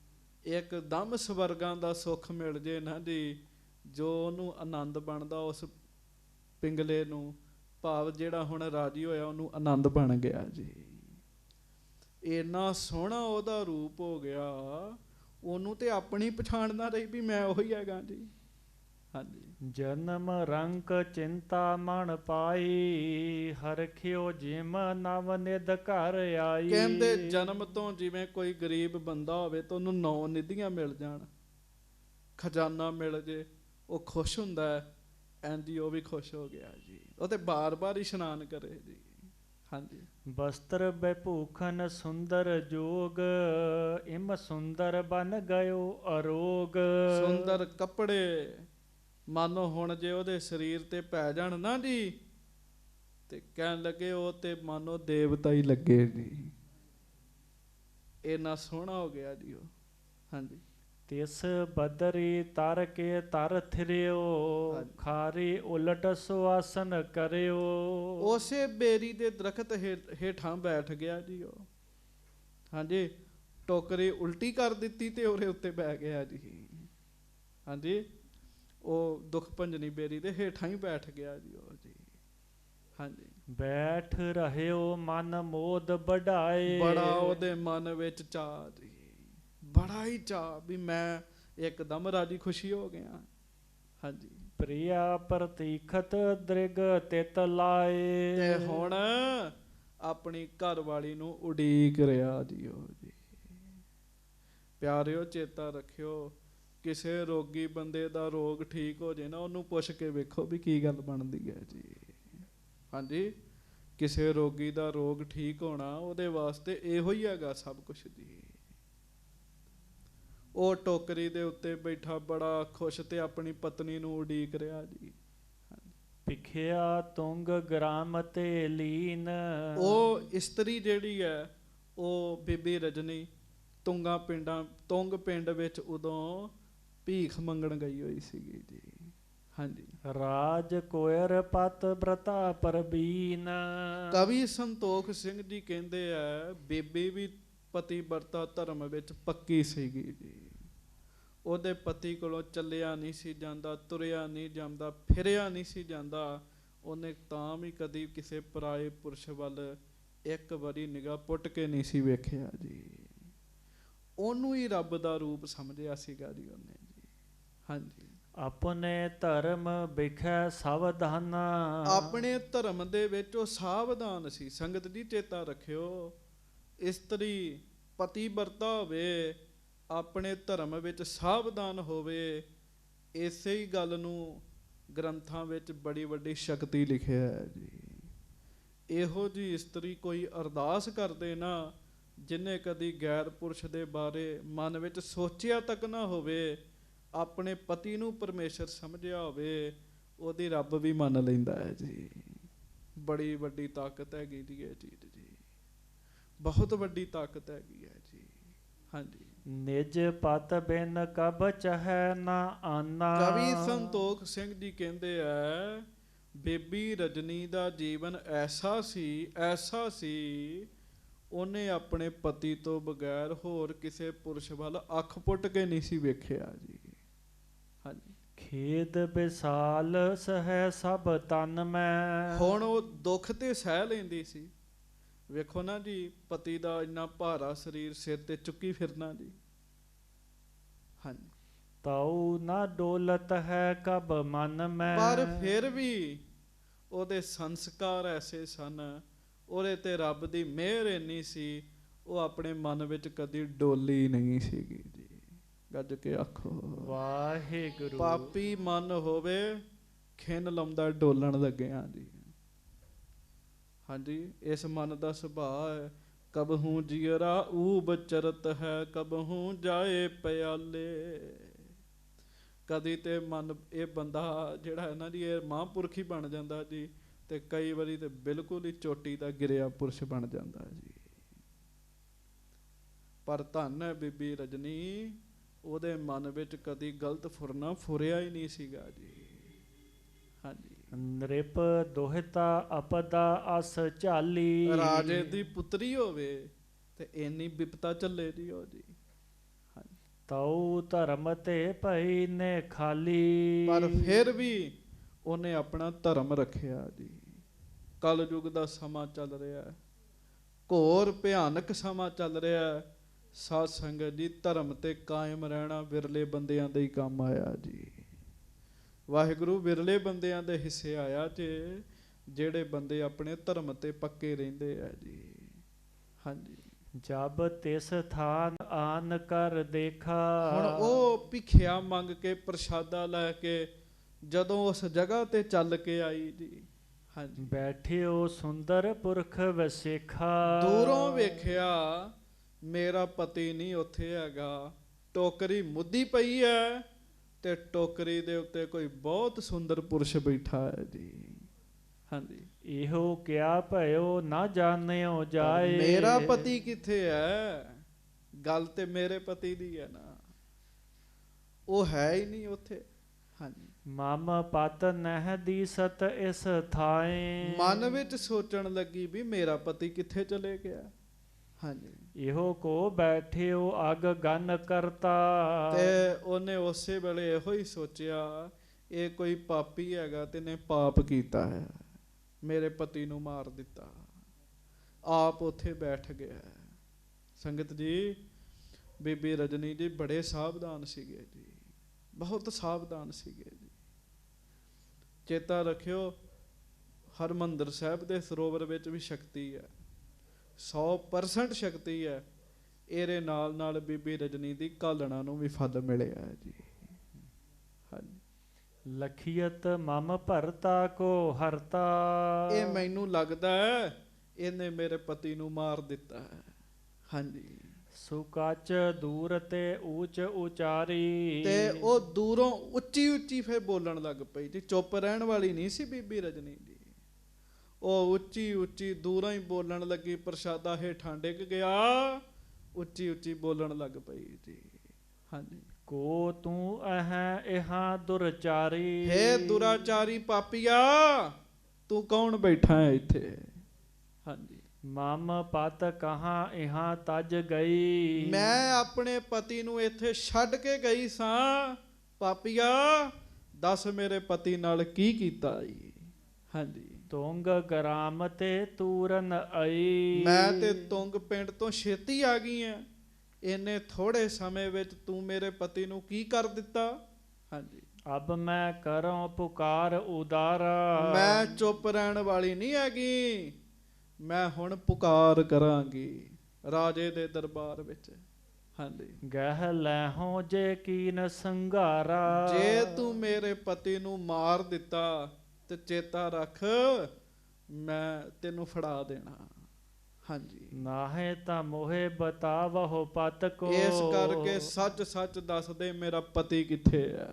ਇੱਕਦਮ ਸਵਰਗਾਂ ਦਾ ਸੁੱਖ ਮਿਲ ਜੇ ਨਾ ਜੀ, ਜੋ ਉਹਨੂੰ ਆਨੰਦ ਬਣਦਾ ਉਸ ਪਿੰਗਲੇ ਨੂੰ, ਭਾਵ ਜਿਹੜਾ ਹੁਣ ਰਾਜੀ ਹੋਇਆ ਉਹਨੂੰ ਆਨੰਦ ਬਣ ਗਿਆ ਜੀ। ਇੰਨਾ ਸੋਹਣਾ ਉਹਦਾ ਰੂਪ ਹੋ ਗਿਆ, ਉਹਨੂੰ ਤੇ ਆਪਣੀ ਪਛਾਣ ਨਾ ਰਹੀ ਵੀ ਮੈਂ ਉਹੀ ਹੈਗਾ ਜੀ। ਹਾਂਜੀ। ਜਨਮ ਰੰਕ ਚਿੰਤਾ ਮਨ ਪਾਈ। ਹਰਖਿਓ ਜਿਮ ਨਵ ਨਿਧ ਘਰ ਆਈ। ਕਹਿੰਦੇ ਜਨਮ ਤੋਂ ਜਿਵੇਂ ਕੋਈ ਗਰੀਬ ਬੰਦਾ ਹੋਵੇ ਤਾਂ ਉਹਨੂੰ 9 ਨਿਧੀਆਂ ਮਿਲ ਜਾਣ, ਖਜ਼ਾਨਾ ਮਿਲ ਜੇ, ਉਹ ਖੁਸ਼ ਹੁੰਦਾ ਹੈ। ਇੰਝ ਉਹ ਵੀ ਖੁਸ਼ ਹੋ ਗਿਆ ਜੀ। ਉਹ ਤੇ ਬਾਰ ਬਾਰ ਇਸ਼ਨਾਨ ਕਰੇ ਜੀ। ਹਾਂਜੀ। ਬਸਤਰ ਬੈਭੂਖਨ ਸੁੰਦਰ ਜੋਗ। ਇਮ ਸੁੰਦਰ ਬਨ ਗਇਓ ਅਰੋਗ। ਸੁੰਦਰ ਕੱਪੜੇ ਮਾਨੋ ਹੁਣ ਜੇ ਉਹਦੇ ਸਰੀਰ ਤੇ ਪੈ ਜਾਣ ਨਾ ਜੀ, ਤੇ ਕਹਿਣ ਲੱਗੇ ਉਹ ਤੇ ਮਾਨੋ ਦੇਵਤਾ ਹੀ ਲੱਗੇ ਜੀ। ਇੰਨਾ ਸੋਹਣਾ ਹੋ ਗਿਆ ਜੀ ਉਹ। ਹਾਂਜੀ। ਤਿਸ ਬਦਰੀ ਤਰ ਕੇ ਤਰ ਥਿਰਿਓ। ਖਾਰੀ ਉਲਟ ਸੁਆਸਨ ਕਰਿਓ। ਉਸੇ ਬੇਰੀ ਦੇ ਦਰਖਤ ਹੇਠਾਂ ਬੈਠ ਗਿਆ ਜੀ ਉਹ। ਹਾਂਜੀ। ਟੋਕਰੀ ਉਲਟੀ ਕਰ ਦਿੱਤੀ ਤੇ ਉਹਦੇ ਉੱਤੇ ਬਹਿ ਗਿਆ ਜੀ। ਹਾਂਜੀ। ਉਹ ਦੁੱਖ ਭੰਜਨੀ ਬੇਰੀ ਦੇ ਹੇਠਾਂ ਹੀ ਬੈਠ ਗਿਆ ਜੀ ਉਹ ਜੀ। ਹਾਂਜੀ। ਬੈਠ ਰਹਿਓ ਮਨ ਮੋਦ ਵਡਾਏ। ਬੜਾ ਉਹਦੇ ਮਨ ਵਿੱਚ ਚਾਅ ਜੀ, ਬੜਾ ਹੀ ਚਾਅ ਵੀ ਮੈਂ ਇੱਕਦਮ ਰਾਜੀ ਖੁਸ਼ੀ ਹੋ ਗਿਆ। ਹਾਂਜੀ। ਪ੍ਰਿਆ ਪ੍ਰਤੀਖਤ ਦ੍ਰਿਗ ਤਿਤ ਲਾਏ। ਤੇ ਹੁਣ ਆਪਣੀ ਘਰ ਵਾਲੀ ਨੂੰ ਉਡੀਕ ਰਿਹਾ ਜੀ ਉਹ ਜੀ। ਪਿਆਰਿਓ ਚੇਤਾ ਰੱਖਿਓ, ਕਿਸੇ ਰੋਗੀ ਬੰਦੇ ਦਾ ਰੋਗ ਠੀਕ ਹੋ ਜੇ ਨਾ, ਉਹਨੂੰ ਪੁੱਛ ਕੇ ਵੇਖੋ ਵੀ ਕੀ ਗੱਲ ਬਣਦੀ ਹੈ ਜੀ। ਹਾਂਜੀ, ਕਿਸੇ ਰੋਗੀ ਦਾ ਰੋਗ ਠੀਕ ਹੋਣਾ ਉਹਦੇ ਵਾਸਤੇ ਇਹੋ ਹੀ ਹੈਗਾ ਸਭ ਕੁਝ ਜੀ। ਉਹ ਟੋਕਰੀ ਦੇ ਉੱਤੇ ਬੈਠਾ ਬੜਾ ਖੁਸ਼ ਤੇ ਆਪਣੀ ਪਤਨੀ ਨੂੰ ਉਡੀਕ ਰਿਹਾ ਜੀ। ਭਿਖਿਆ ਤੁੰਗ ਗ੍ਰਾਮ ਤੇ ਲੀਨ। ਉਹ ਇਸਤਰੀ ਜਿਹੜੀ ਹੈ ਉਹ ਬੀਬੀ ਰਜਨੀ ਤੁੰਗ ਪਿੰਡ ਵਿੱਚ ਉਦੋਂ ਭੀਖ ਮੰਗਣ ਗਈ ਹੋਈ ਸੀਗੀ ਜੀ। ਹਾਂਜੀ, ਰਾਜ ਕੋਇਰ ਪਤ ਬ੍ਰਤਾ ਪਰਬੀਨ। ਕਵੀ ਸੰਤੋਖ ਸਿੰਘ ਜੀ ਕਹਿੰਦੇ ਆ ਬੀਬੀ ਵੀ ਪਤੀ ਵਰਤਾ ਧਰਮ ਵਿੱਚ ਪੱਕੀ ਸੀਗੀ ਜੀ। ਉਹਦੇ ਪਤੀ ਕੋਲੋਂ ਚੱਲਿਆ ਨਹੀਂ ਸੀ ਜਾਂਦਾ, ਤੁਰਿਆ ਨਹੀਂ ਜਾਂਦਾ, ਫਿਰਿਆ ਨਹੀਂ ਸੀ ਜਾਂਦਾ। ਉਹਨੇ ਤਾਂ ਵੀ ਕਦੀ ਕਿਸੇ ਪਰਾਏ ਪੁਰਸ਼ ਵੱਲ ਇੱਕ ਵਾਰੀ ਨਿਗਾਹ ਪੁੱਟ ਕੇ ਨਹੀਂ ਸੀ ਵੇਖਿਆ ਜੀ। ਉਹਨੂੰ ਹੀ ਰੱਬ ਦਾ ਰੂਪ ਸਮਝਿਆ ਸੀਗਾ ਜੀ ਉਹਨੇ ਜੀ। ਹਾਂਜੀ, ਆਪਣੇ ਧਰਮ ਵਿਖੇ ਸਾਵਧਾਨ। ਆਪਣੇ ਧਰਮ ਦੇ ਵਿੱਚ ਉਹ ਸਾਵਧਾਨ ਸੀ। ਸੰਗਤ ਜੀ ਚੇਤਾ ਰੱਖਿਓ, ਇਸਤਰੀ ਪਤੀ ਵਰਤਾ ਹੋਵੇ, ਆਪਣੇ ਧਰਮ ਵਿੱਚ ਸਾਵਧਾਨ ਹੋਵੇ। ਇਸੇ ਹੀ ਗੱਲ ਨੂੰ ਗ੍ਰੰਥਾਂ ਵਿੱਚ ਬੜੀ ਵੱਡੀ ਸ਼ਕਤੀ ਲਿਖਿਆ ਹੈ ਜੀ। ਇਹੋ ਜੀ ਇਸਤਰੀ ਕੋਈ ਅਰਦਾਸ ਕਰਦੇ ਨਾ, ਜਿਹਨੇ ਕਦੀ ਗੈਰ ਪੁਰਸ਼ ਦੇ ਬਾਰੇ ਮਨ ਵਿੱਚ ਸੋਚਿਆ ਤੱਕ ਨਾ ਹੋਵੇ, ਆਪਣੇ ਪਤੀ ਨੂੰ ਪਰਮੇਸ਼ਰ ਸਮਝਿਆ ਹੋਵੇ, ਉਹਦੀ ਰੱਬ ਵੀ ਮੰਨ ਲੈਂਦਾ ਹੈ ਜੀ। ਬੜੀ ਵੱਡੀ ਤਾਕਤ ਹੈਗੀ ਜੀ ਇਹ ਚੀਜ਼ ਜੀ, ਬਹੁਤ ਵੱਡੀ ਤਾਕਤ ਹੈਗੀ ਹੈ ਜੀ। ਹਾਂਜੀ, ਨਿਜ ਪਤ ਬਿਨ ਕਬ ਚਹੈ ਨਾ ਆਨਾ। ਕਵੀ ਸੰਤੋਖ ਸਿੰਘ ਜੀ ਕਹਿੰਦੇ ਆ ਬੀਬੀ ਰਜਨੀ ਦਾ ਜੀਵਨ ਐਸਾ ਸੀ ਉਹਨੇ ਆਪਣੇ ਪਤੀ ਤੋਂ ਬਗੈਰ ਹੋਰ ਕਿਸੇ ਪੁਰਸ਼ ਵੱਲ ਅੱਖ ਪੁੱਟ ਕੇ ਨਹੀਂ ਸੀ ਵੇਖਿਆ ਜੀ। ਹਾਂਜੀ, ਖੇਦ ਵਿਸਾਲ ਸਹਿ ਸਭ ਤਨ ਮੈਂ। ਹੁਣ ਉਹ ਦੁੱਖ ਤੇ ਸਹਿ ਲੈਂਦੀ ਸੀ। ਵੇਖੋ ਨਾ ਜੀ, ਪਤੀ ਦਾ ਇੰਨਾ ਭਾਰਾ ਸਰੀਰ ਸਿਰ ਤੇ ਚੁੱਕੀ ਫਿਰਨਾ ਜੀ। ਹਾਂਜੀ, ਤਾਉ ਨਾ ਡੋਲਤ ਹੈ ਕਬ ਮਨ ਮੈਂ। ਪਰ ਫਿਰ ਵੀ ਉਹਦੇ ਸੰਸਕਾਰ ਐਸੇ ਸਨ, ਉਹਦੇ ਤੇ ਰੱਬ ਦੀ ਮਿਹਰ ਇੰਨੀ ਸੀ, ਉਹ ਆਪਣੇ ਮਨ ਵਿੱਚ ਕਦੀ ਡੋਲੀ ਨਹੀਂ ਸੀਗੀ ਜੀ। ਗੱਜ ਕੇ ਆਖੋ ਵਾਹਿਗੁਰੂ। ਪਾਪੀ ਮਨ ਹੋਵੇ ਖਿੰਨ ਲਾਉਂਦਾ ਡੋਲਣ ਲੱਗਿਆ ਜੀ। ਹਾਂਜੀ, ਇਸ ਮਨ ਦਾ ਸੁਭਾਅ ਹੈ, ਕਬਹੂ ਜੀਅਰਾ ਊਬ ਚਰਤ ਹੈ, ਕਬਹੂ ਜਾਏ ਪਿਆਲੇ। ਕਦੀ ਤੇ ਮਨ ਇਹ ਬੰਦਾ ਜਿਹੜਾ ਹੈ ਨਾ ਜੀ, ਇਹ ਮਹਾਂਪੁਰਖ ਹੀ ਬਣ ਜਾਂਦਾ ਜੀ, ਤੇ ਕਈ ਵਾਰੀ ਤੇ ਬਿਲਕੁਲ ਹੀ ਚੋਟੀ ਦਾ ਗਿਰਿਆ ਪੁਰਸ਼ ਬਣ ਜਾਂਦਾ ਜੀ। ਪਰ ਧੰਨ ਹੈ ਬੀਬੀ ਰਜਨੀ, ਉਹਦੇ ਮਨ ਵਿੱਚ ਕਦੀ ਗਲਤ ਫੁਰਨਾ ਫੁਰਿਆ ਹੀ ਨਹੀਂ ਸੀਗਾ ਜੀ। ਹਾਂਜੀ, ਨ੍ਰਿਪ ਦੋਹਿਤਾ ਅਪਦਾ ਅਸ ਝਾਲੀ। ਰਾਜੇ ਦੀ ਪੁੱਤਰੀ ਹੋਵੇ ਤੇ ਇੰਨੀ ਬਿਪਤਾ ਚੱਲੇ ਜੀ ਉਹ ਜੀ। ਹਾਂਜੀ, ਤਾਉ ਧਰਮ ਤੇ ਭਈ ਨੇ ਖਾਲੀ। ਪਰ ਫਿਰ ਵੀ ਉਹਨੇ ਆਪਣਾ ਧਰਮ ਰੱਖਿਆ ਜੀ। ਕਲਯੁਗ ਦਾ ਸਮਾਂ ਚੱਲ ਰਿਹਾ ਹੈ, ਘੋਰ ਭਿਆਨਕ ਸਮਾਂ ਚੱਲ ਰਿਹਾ ਹੈ। ਸਾਧ ਸੰਗਤ ਜੀ, ਧਰਮ ਤੇ ਕਾਇਮ ਰਹਿਣਾ ਵਿਰਲੇ ਬੰਦਿਆਂ ਦੇ ਹੀ ਕੰਮ ਆਇਆ ਜੀ। ਵਾਹਿਗੁਰੂ ਵਿਰਲੇ ਬੰਦਿਆਂ ਦੇ ਹਿੱਸੇ ਆਇਆ ਜੇ, ਜਿਹੜੇ ਬੰਦੇ ਆਪਣੇ ਧਰਮ ਤੇ ਪੱਕੇ ਰਹਿੰਦੇ ਆ ਜੀ। ਹਾਂਜੀ, ਜਬ ਤਿਸ ਥਾਨ ਆਨ ਕਰ ਦੇਖਾ। ਹੁਣ ਉਹ ਭਿਖਿਆ ਮੰਗ ਕੇ ਪ੍ਰਸ਼ਾਦਾ ਲੈ ਕੇ ਜਦੋਂ ਉਸ ਜਗ੍ਹਾ ਤੇ ਚੱਲ ਕੇ ਆਈ ਜੀ। ਹਾਂਜੀ, ਬੈਠਿਓ ਸੁੰਦਰ ਪੁਰਖ ਵਸੇਖਾ। ਦੂਰੋਂ ਵੇਖਿਆ ਮੇਰਾ ਪਤੀ ਨਹੀਂ ਉੱਥੇ ਹੈਗਾ, ਟੋਕਰੀ ਮੁੱਦੀ ਪਈ ਹੈ ਤੇ ਟੋਕਰੀ ਦੇ ਉੱਤੇ ਕੋਈ ਬਹੁਤ ਸੁੰਦਰ ਪੁਰਸ਼ ਬੈਠਾ ਹੈ ਜੀ। ਹਾਂਜੀ, ਇਹੋ ਕਿਆ ਭਇਓ ਨਾ ਜਾਣਿਓ ਜਾਏ। ਮੇਰਾ ਪਤੀ ਕਿੱਥੇ ਹੈ? ਗੱਲ ਤੇ ਮੇਰੇ ਪਤੀ ਦੀ ਹੈ ਨਾ, ਉਹ ਹੈ ਹੀ ਨਹੀਂ ਉੱਥੇ। ਹਾਂਜੀ, ਮਮ ਪਤ ਨਹਿ ਦੀਸਤ ਇਸ ਥਾਏ। ਮਨ ਵਿੱਚ ਸੋਚਣ ਲੱਗੀ ਵੀ ਮੇਰਾ ਪਤੀ ਕਿੱਥੇ ਚਲੇ ਗਿਆ। ਹਾਂਜੀ, ਇਹੋ ਕੋ ਬੈਠਿਓ ਅਗ ਗਨ ਕਰਤਾ। ਤੇ ਉਹਨੇ ਉਸੇ ਵੇਲੇ ਇਹੋ ਹੀ ਸੋਚਿਆ ਇਹ ਕੋਈ ਪਾਪੀ ਹੈਗਾ ਤੇ ਨੇ ਪਾਪ ਕੀਤਾ ਹੈ, ਮੇਰੇ ਪਤੀ ਨੂੰ ਮਾਰ ਦਿੱਤਾ। ਆਪ ਉੱਥੇ ਬੈਠ ਗਿਆ। ਸੰਗਤ ਜੀ, ਬੀਬੀ ਰਜਨੀ ਜੀ ਬੜੇ ਸਾਵਧਾਨ ਸੀਗੇ ਜੀ, ਬਹੁਤ ਸਾਵਧਾਨ ਸੀਗੇ ਜੀ। ਚੇਤਾ ਰੱਖਿਓ, ਹਰਿਮੰਦਰ ਸਾਹਿਬ ਦੇ ਸਰੋਵਰ ਵਿੱਚ ਵੀ ਸ਼ਕਤੀ ਹੈ, 100% ਸ਼ਕਤੀ ਹੈ। ਇਹਦੇ ਨਾਲ ਨਾਲ ਬੀਬੀ ਰਜਨੀ ਦੀ ਘਾਲਣਾ ਨੂੰ ਵੀ ਫਲ ਮਿਲਿਆ ਜੀ। ਲਖੀਅਤ ਮਮ ਭਰਤਾ ਕੋ ਹਰਤਾ। ਇਹ ਮੈਨੂੰ ਲੱਗਦਾ ਹੈ ਇਹਨੇ ਮੇਰੇ ਪਤੀ ਨੂੰ ਮਾਰ ਦਿੱਤਾ ਹੈ। ਹਾਂਜੀ। ਸੁਕਚ ਦੂਰ ਤੇ ਊਚ ਉਚਾਰੀ। ਤੇ ਉਹ ਦੂਰੋਂ ਉੱਚੀ ਉੱਚੀ ਫੇਰ ਬੋਲਣ ਲੱਗ ਪਈ ਜੀ। ਚੁੱਪ ਰਹਿਣ ਵਾਲੀ ਨਹੀਂ ਸੀ ਬੀਬੀ ਰਜਨੀ ਜੀ। ਉਹ ਉੱਚੀ ਉੱਚੀ ਦੂਰੋਂ ਹੀ ਬੋਲਣ ਲੱਗੀ। ਪ੍ਰਸ਼ਾਦਾ ਹੇਠਾਂ ਡਿੱਗ ਗਿਆ, ਉੱਚੀ ਉੱਚੀ ਬੋਲਣ ਲੱਗ ਪਈ ਜੀ। ਹਾਂਜੀ। ਕੋ ਤੂੰ ਇਹਾਂ ਦੁਰਚਾਰੀ। ਹੇ ਦੁਰਾਚਾਰੀ ਪਾਪੀਆ, ਤੂੰ ਕੌਣ ਬੈਠਾ ਹੈ ਇੱਥੇ? ਹਾਂਜੀ। ਮਮ ਪਤ ਕਹਾਂ ਇਹਾਂ ਤਜ ਗਈ। ਮੈਂ ਆਪਣੇ ਪਤੀ ਨੂੰ ਇੱਥੇ ਛੱਡ ਕੇ ਗਈ ਸਾਂ। ਪਾਪੀਆ, ਦੱਸ ਮੇਰੇ ਪਤੀ ਨਾਲ ਕੀ ਕੀਤਾ ਈ? ਹਾਂਜੀ। ਤੁੰਗ ਗ੍ਰਾਮ ਤੇ ਤੂਰਨ ਆਈ। ਮੈਂ ਤੇ ਤੁੰਗ ਪਿੰਡ ਤੋਂ ਛੇਤੀ ਆ ਗਈ ਆ। ਇੰਨੇ ਥੋੜੇ ਸਮੇਂ ਵਿੱਚ ਤੂੰ ਮੇਰੇ ਪਤੀ ਨੂੰ ਕੀ ਕਰ ਦਿੱਤਾ? ਹਾਂਜੀ। ਅਬ ਮੈਂ ਕਰਾਂ ਪੁਕਾਰ ਉਦਾਰਾ। ਮੈਂ ਚੁੱਪ ਰਹਿਣ ਵਾਲੀ ਨਹੀਂ ਹੈਗੀ। ਮੈਂ ਹੁਣ ਪੁਕਾਰ ਕਰਾਂਗੀ ਰਾਜੇ ਦੇ ਦਰਬਾਰ ਵਿੱਚ। ਹਾਂਜੀ। ਗਹਿ ਲੈਹੋਂ ਜੇ ਕੀਨ ਸੰਘਾਰਾ। ਜੇ ਤੂੰ ਮੇਰੇ ਪਤੀ ਨੂੰ ਮਾਰ ਦਿੱਤਾ ਤੇ ਚੇਤਾ ਰੱਖ, ਮੈਂ ਤੈਨੂੰ ਫੜਾ ਦੇਣਾ। ਹਾਂਜੀ। ਨਾਹੇ ਤਾਂ ਮੋਹੇ ਬਤਾਵਹੁ ਪਤ ਕੋ। ਇਸ ਕਰਕੇ ਸੱਚ ਸੱਚ ਦੱਸ ਦੇ ਮੇਰਾ ਪਤੀ ਕਿੱਥੇ ਹੈ?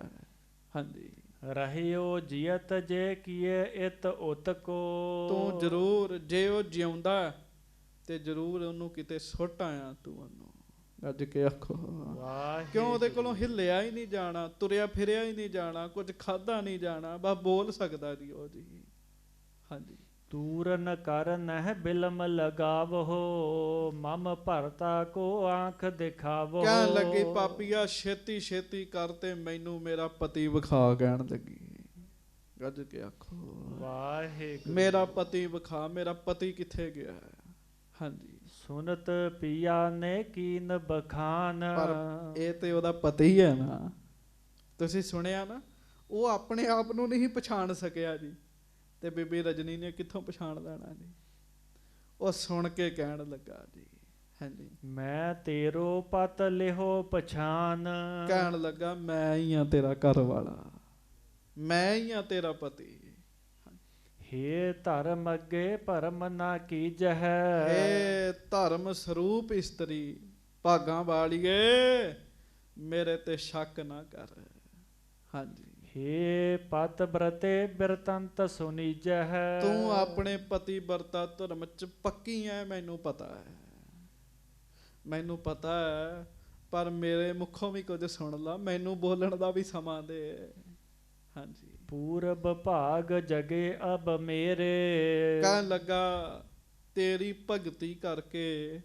ਹਾਂਜੀ। ਰਹਿਓ ਜੀਅਤ ਜੇ ਕੀਏ ਇਤ ਉਤ ਕੋ। ਤੂੰ ਜ਼ਰੂਰ, ਜੇ ਉਹ ਜਿਉਂਦਾ ਤੇ ਜ਼ਰੂਰ ਉਹਨੂੰ ਕਿਤੇ ਸੁੱਟ ਆਇਆ ਤੂੰ ਉਹਨੂੰ। ਅੱਜ ਕੇ ਆਖੋ ਕਿਉਂ? ਉਹਦੇ ਕੋਲੋਂ ਹਿੱਲਿਆ ਹੀ ਨਹੀਂ ਜਾਣਾ, ਤੁਰਿਆ ਫਿਰਿਆ ਹੀ ਨਹੀਂ ਜਾਣਾ, ਕੁਝ ਖਾਧਾ ਨਹੀਂ ਜਾਣਾ, ਬਸ ਬੋਲ ਸਕਦਾ ਜੀ ਉਹ ਜੀ। ਹਾਂਜੀ। ਤੂਰਨ ਕਰ ਨਹਿ ਬਿਲਮ ਲਗਾਵਹੁ। ਮਮ ਭਰਤਾ ਕੋ ਆਂਖ ਦਿਖਾਵਹੁ। ਕਹਿਣ ਲੱਗੀ ਪਾਪੀਆ ਛੇਤੀ ਛੇਤੀ ਕਰ ਤੇ ਮੈਨੂੰ ਮੇਰਾ ਪਤੀ ਵਿਖਾ। ਕਹਿਣ ਲੱਗੀ। ਗੱਜ ਕੇ ਆਖੋ ਵਾਹਿਗੁਰੂ। ਮੇਰਾ ਪਤੀ ਵਿਖਾ, ਮੇਰਾ ਪਤੀ ਕਿੱਥੇ ਗਿਆ? ਹਾਂਜੀ। ਸੁਨਤ ਪੀਆ ਨੇ ਕੀਨ ਬਖਾਨ। ਪਰ ਇਹ ਤੇ ਉਹਦਾ ਪਤੀ ਹੀ ਹੈ ਨਾ। ਤੁਸੀਂ ਸੁਣਿਆ ਨਾ, ਉਹ ਆਪਣੇ ਆਪ ਨੂੰ ਨਹੀਂ ਪਛਾਣ ਸਕਿਆ ਜੀ। ਤੇ ਬੀਬੀ ਰਜਨੀ ਨੇ ਕਿੱਥੋਂ ਪਛਾਣ ਲੈਣਾ ਜੀ? ਉਹ ਸੁਣ ਕੇ ਕਹਿਣ ਲੱਗਾ ਜੀ। ਹਾਂਜੀ। ਮੈਂ ਤੇਰੋ ਪਤ ਲਿਹੋ ਪਛਾਨ। ਕਹਿਣ ਲੱਗਾ ਮੈਂ ਹੀ ਆ ਤੇਰਾ ਘਰ ਵਾਲਾ, ਮੈਂ ਹੀ ਆ ਤੇਰਾ ਪਤੀ। ਹੇ ਧਰਮ ਅੱਗੇ ਭਰਮ ਨਾ ਕੀਜਹਿ। ਹੇ ਧਰਮ ਸਰੂਪ ਇਸਤਰੀ, ਭਾਗਾਂ ਵਾਲੀਏ ਮੇਰੇ ਤੇ ਸ਼ੱਕ ਨਾ ਕਰ। ਹਾਂਜੀ। ਹੇ ਪਤ ਬ੍ਰਤੇ ਬਿਰਤੰਤ ਸੁਨੀਜਹਿ। ਤੂੰ ਆਪਣੇ ਪਤੀ ਵਰਤਾ ਧਰਮ ਚ ਪੱਕੀ ਐ, ਮੈਨੂੰ ਪਤਾ ਹੈ, ਮੈਨੂੰ ਪਤਾ ਹੈ। ਪਰ ਮੇਰੇ ਮੁਖੋਂ ਵੀ ਕੁਝ ਸੁਣ ਲਾ, ਮੈਨੂੰ ਬੋਲਣ ਦਾ ਵੀ ਸਮਾਂ ਦੇ। ਹਾਂਜੀ। ਪੂਰਬ ਭਾਗ ਜਗੇ ਅਬ ਮੇਰੇ। ਕਹਿਣ ਲੱਗਾ ਤੇਰੀ ਭਗਤੀ ਕਰਕੇ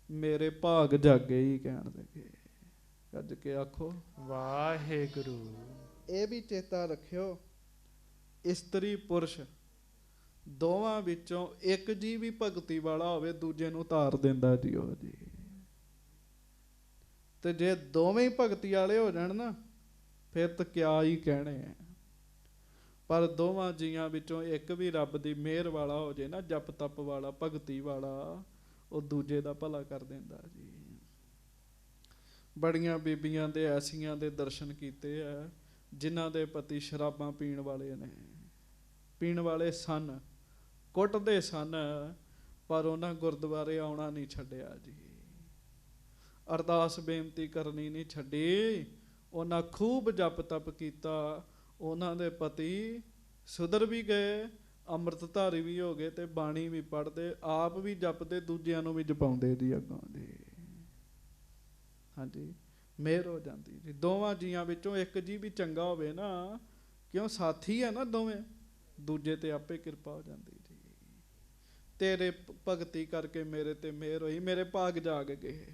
ਮੇਰੇ ਭਾਗ ਜਾਗੇ ਹੀ। ਕਹਿਣ ਲੱਗੇ। ਗੱਜ ਕੇ ਆਖੋ ਵਾਹਿਗੁਰੂ। ਇਹ ਵੀ ਚੇਤਾ ਰੱਖਿਓ, ਇਸਤਰੀ ਪੁਰਸ਼ ਦੋਵਾਂ ਵਿੱਚੋਂ ਇੱਕ ਜੀ ਵੀ ਭਗਤੀ ਵਾਲਾ ਹੋਵੇ, ਦੂਜੇ ਨੂੰ ਧਾਰ ਦਿੰਦਾ ਜੀ ਉਹ ਜੀ। ਤੇ ਜੇ ਦੋਵੇਂ ਹੀ ਭਗਤੀ ਵਾਲੇ ਹੋ ਜਾਣ ਨਾ, ਫਿਰ ਤਾਂ ਕਿਆ ਹੀ ਕਹਿਣੇ ਆ। ਪਰ ਦੋਵਾਂ ਜੀਆਂ ਵਿੱਚੋਂ ਇੱਕ ਵੀ ਰੱਬ ਦੀ ਮਿਹਰ ਵਾਲਾ ਹੋ ਜੇ ਨਾ, ਜਪ ਤਪ ਵਾਲਾ, ਭਗਤੀ ਵਾਲਾ, ਉਹ ਦੂਜੇ ਦਾ ਭਲਾ ਕਰ ਦਿੰਦਾ ਜੀ। ਬੜੀਆਂ ਬੀਬੀਆਂ ਦੇ ਐਸੀਆਂ ਦੇ ਦਰਸ਼ਨ ਕੀਤੇ ਆ ਜਿਨ੍ਹਾਂ ਦੇ ਪਤੀ ਸ਼ਰਾਬਾਂ ਪੀਣ ਵਾਲੇ ਨੇ, ਪੀਣ ਵਾਲੇ ਸਨ, ਕੁੱਟਦੇ ਸਨ, ਪਰ ਉਹਨਾਂ ਗੁਰਦੁਆਰੇ ਆਉਣਾ ਨਹੀਂ ਛੱਡਿਆ ਜੀ। ਅਰਦਾਸ ਬੇਨਤੀ ਕਰਨੀ ਨਹੀਂ ਛੱਡੀ। ਉਹਨਾਂ ਖੂਬ ਜਪ ਤਪ ਕੀਤਾ। ਉਹਨਾਂ ਦੇ ਪਤੀ ਸੁਧਰ ਵੀ ਗਏ, ਅੰਮ੍ਰਿਤਧਾਰੀ ਵੀ ਹੋ ਗਏ ਤੇ ਬਾਣੀ ਵੀ ਪੜ੍ਹਦੇ, ਆਪ ਵੀ ਜਪਦੇ, ਦੂਜਿਆਂ ਨੂੰ ਵੀ ਜਪਾਉਂਦੇ ਜੀ ਅੱਗੋਂ ਜੀ। ਹਾਂਜੀ। ਮਿਹਰ ਹੋ ਜਾਂਦੀ ਜੀ। ਦੋਵਾਂ ਜੀਆਂ ਵਿੱਚੋਂ ਇੱਕ ਜੀ ਵੀ ਚੰਗਾ ਹੋਵੇ ਨਾ, ਕਿਉਂ ਸਾਥੀ ਹੈ ਨਾ ਦੋਵੇਂ, ਦੂਜੇ ਤੇ ਆਪੇ ਕਿਰਪਾ ਹੋ ਜਾਂਦੀ ਜੀ। ਤੇਰੇ ਭਗਤੀ ਕਰਕੇ ਮੇਰੇ ਤੇ ਮਿਹਰ ਹੋਈ, ਮੇਰੇ ਭਾਗ ਜਾਗ ਗਏ।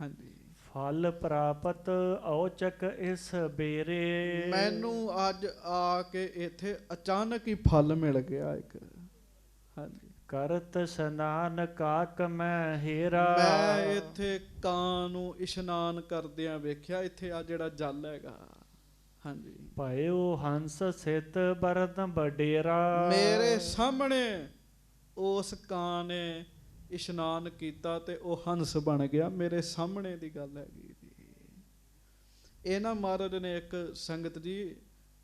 ਹਾਂਜੀ। ਫਲ ਪ੍ਰਾਪਤ ਔਚਕ ਇਸ ਬੇਰੇ। ਮੈਨੂੰ ਅੱਜ ਆ ਕੇ ਇੱਥੇ ਅਚਾਨਕ ਹੀ ਫਲ ਮਿਲ ਗਿਆ ਇੱਕ। ਹਾਂਜੀ। ਕਰਤ ਸਨਾਨ ਕਾਕ ਮੈਂ ਹੀਰਾ। ਮੈਂ ਇੱਥੇ ਕਾਂ ਨੂੰ ਇਸ਼ਨਾਨ ਕਰਦਿਆਂ ਵੇਖਿਆ। ਇੱਥੇ ਆ ਜਿਹੜਾ ਜਲ ਹੈਗਾ। ਹਾਂਜੀ। ਭਇਓ ਹੰਸ ਸਿਤ ਬਰਨ ਬਡੇਰਾ। ਮੇਰੇ ਸਾਹਮਣੇ ਉਸ ਕਾਂ ਨੇ ਇਸ਼ਨਾਨ ਕੀਤਾ ਤੇ ਉਹ ਹੰਸ ਬਣ ਗਿਆ। ਮੇਰੇ ਸਾਹਮਣੇ ਦੀ ਗੱਲ ਹੈਗੀ ਜੀ। ਇਹ ਨਾ ਮਹਾਰਾਜ ਨੇ ਇੱਕ ਸੰਗਤ ਜੀ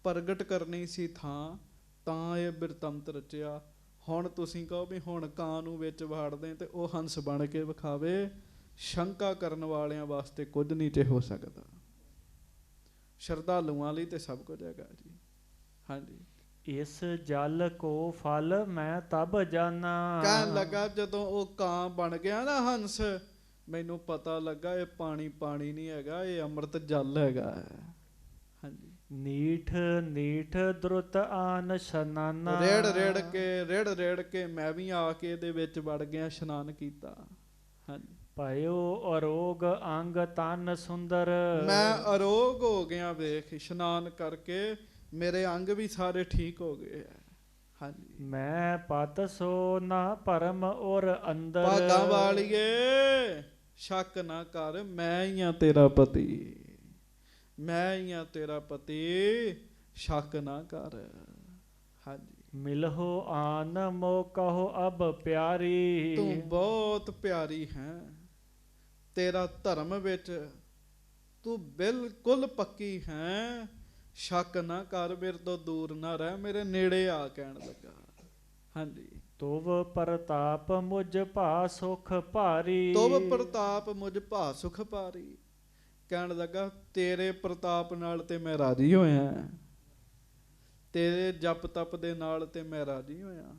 ਪ੍ਰਗਟ ਕਰਨੀ ਸੀ ਥਾਂ, ਤਾਂ ਇਹ ਬਿਰਤੰਤ ਰਚਿਆ। ਹੁਣ ਤੁਸੀਂ ਕਹੋ ਵੀ ਹੁਣ ਕਾਂ ਨੂੰ ਵਿੱਚ ਵਾੜਦੇ ਤੇ ਉਹ ਹੰਸ ਬਣ ਕੇ ਵਿਖਾਵੇ, ਸ਼ੰਕਾ ਕਰਨ ਵਾਲਿਆਂ ਵਾਸਤੇ ਕੁਝ ਨਹੀਂ ਤੇ ਹੋ ਸਕਦਾ। ਸ਼ਰਧਾਲੂਆਂ ਲਈ ਤੇ ਸਭ ਕੁਝ ਹੈਗਾ ਜੀ। ਹਾਂਜੀ। ਇਸ ਜਲ ਕੋ ਫਲ ਮੈਂ ਤਬ ਜਾਨਾ। ਕਹਿਣ ਲੱਗਾ ਜਦੋਂ ਉਹ ਕਾਂ ਬਣ ਗਿਆ ਨਾ ਹੰਸ, ਮੈਨੂੰ ਪਤਾ ਲੱਗਾ ਇਹ ਪਾਣੀ ਪਾਣੀ ਨਹੀਂ ਹੈਗਾ, ਇਹ ਅੰਮ੍ਰਿਤ ਜਲ ਹੈਗਾ। ਹਾਂਜੀ। ਨੀਠ ਨੀਠ ਦ੍ਰੁਤ ਆਨ ਸ਼ਨਾਨਾ। ਰੇੜ ਰੇੜ ਕੇ ਮੈਂ ਵੀ ਆ ਕੇ ਇਹਦੇ ਵਿੱਚ ਵੜ ਗਿਆ, ਇਸ਼ਨਾਨ ਕੀਤਾ। ਹਾਂਜੀ। ਭਇਓ ਅਰੋਗ ਅੰਗ ਤਨ ਸੁੰਦਰ। ਮੈਂ ਅਰੋਗ ਹੋ ਗਿਆ ਵੇਖ, ਇਸ਼ਨਾਨ ਕਰਕੇ ਮੇਰੇ ਅੰਗ ਵੀ ਸਾਰੇ ਠੀਕ ਹੋ ਗਏ ਹੈ। ਹਾਂਜੀ। ਮੈਂ ਪਤ ਸੋ ਨਾ ਭਰਮ ਔਰ ਅੰਦਰ। ਭਾਗਾਂ ਵਾਲੀਏ ਸ਼ੱਕ ਨਾ ਕਰ, ਮੈਂ ਹੀ ਆ ਤੇਰਾ ਪਤੀ, ਮੈਂ ਹੀ ਆ ਤੇਰਾ ਪਤੀ, ਸ਼ੱਕ ਨਾ ਕਰ। ਹਾਂਜੀ। ਮਿਲਹੁ ਆਨ ਮੋ ਕਹੋ ਅਬ ਪਿਆਰੀ। ਤੂੰ ਬਹੁਤ ਪਿਆਰੀ ਹੈ, ਤੇਰਾ ਧਰਮ ਵਿੱਚ ਤੂੰ ਬਿਲਕੁਲ ਪੱਕੀ ਹੈ, ਸ਼ੱਕ ਨਾ ਕਰ, ਮੇਰੇ ਤੋਂ ਦੂਰ ਨਾ ਰਹਿ, ਮੇਰੇ ਨੇੜੇ ਆ। ਕਹਿਣ ਲੱਗਾ। ਹਾਂਜੀ। ਤੁਵ ਪ੍ਰਤਾਪ ਮੁਝ ਭਾ ਸੁਖ ਭਾਰੀ। ਤੁਵ ਪ੍ਰਤਾਪ ਮੁਝ ਭਾ ਸੁਖ ਭਾਰੀ। ਕਹਿਣ ਲੱਗਾ ਤੇਰੇ ਪ੍ਰਤਾਪ ਨਾਲ ਤੇ ਮੈਂ ਰਾਜੀ ਹੋਇਆ, ਤੇਰੇ ਜਪ ਤਪ ਦੇ ਨਾਲ ਤੇ ਮੈਂ ਰਾਜੀ ਹੋਇਆ।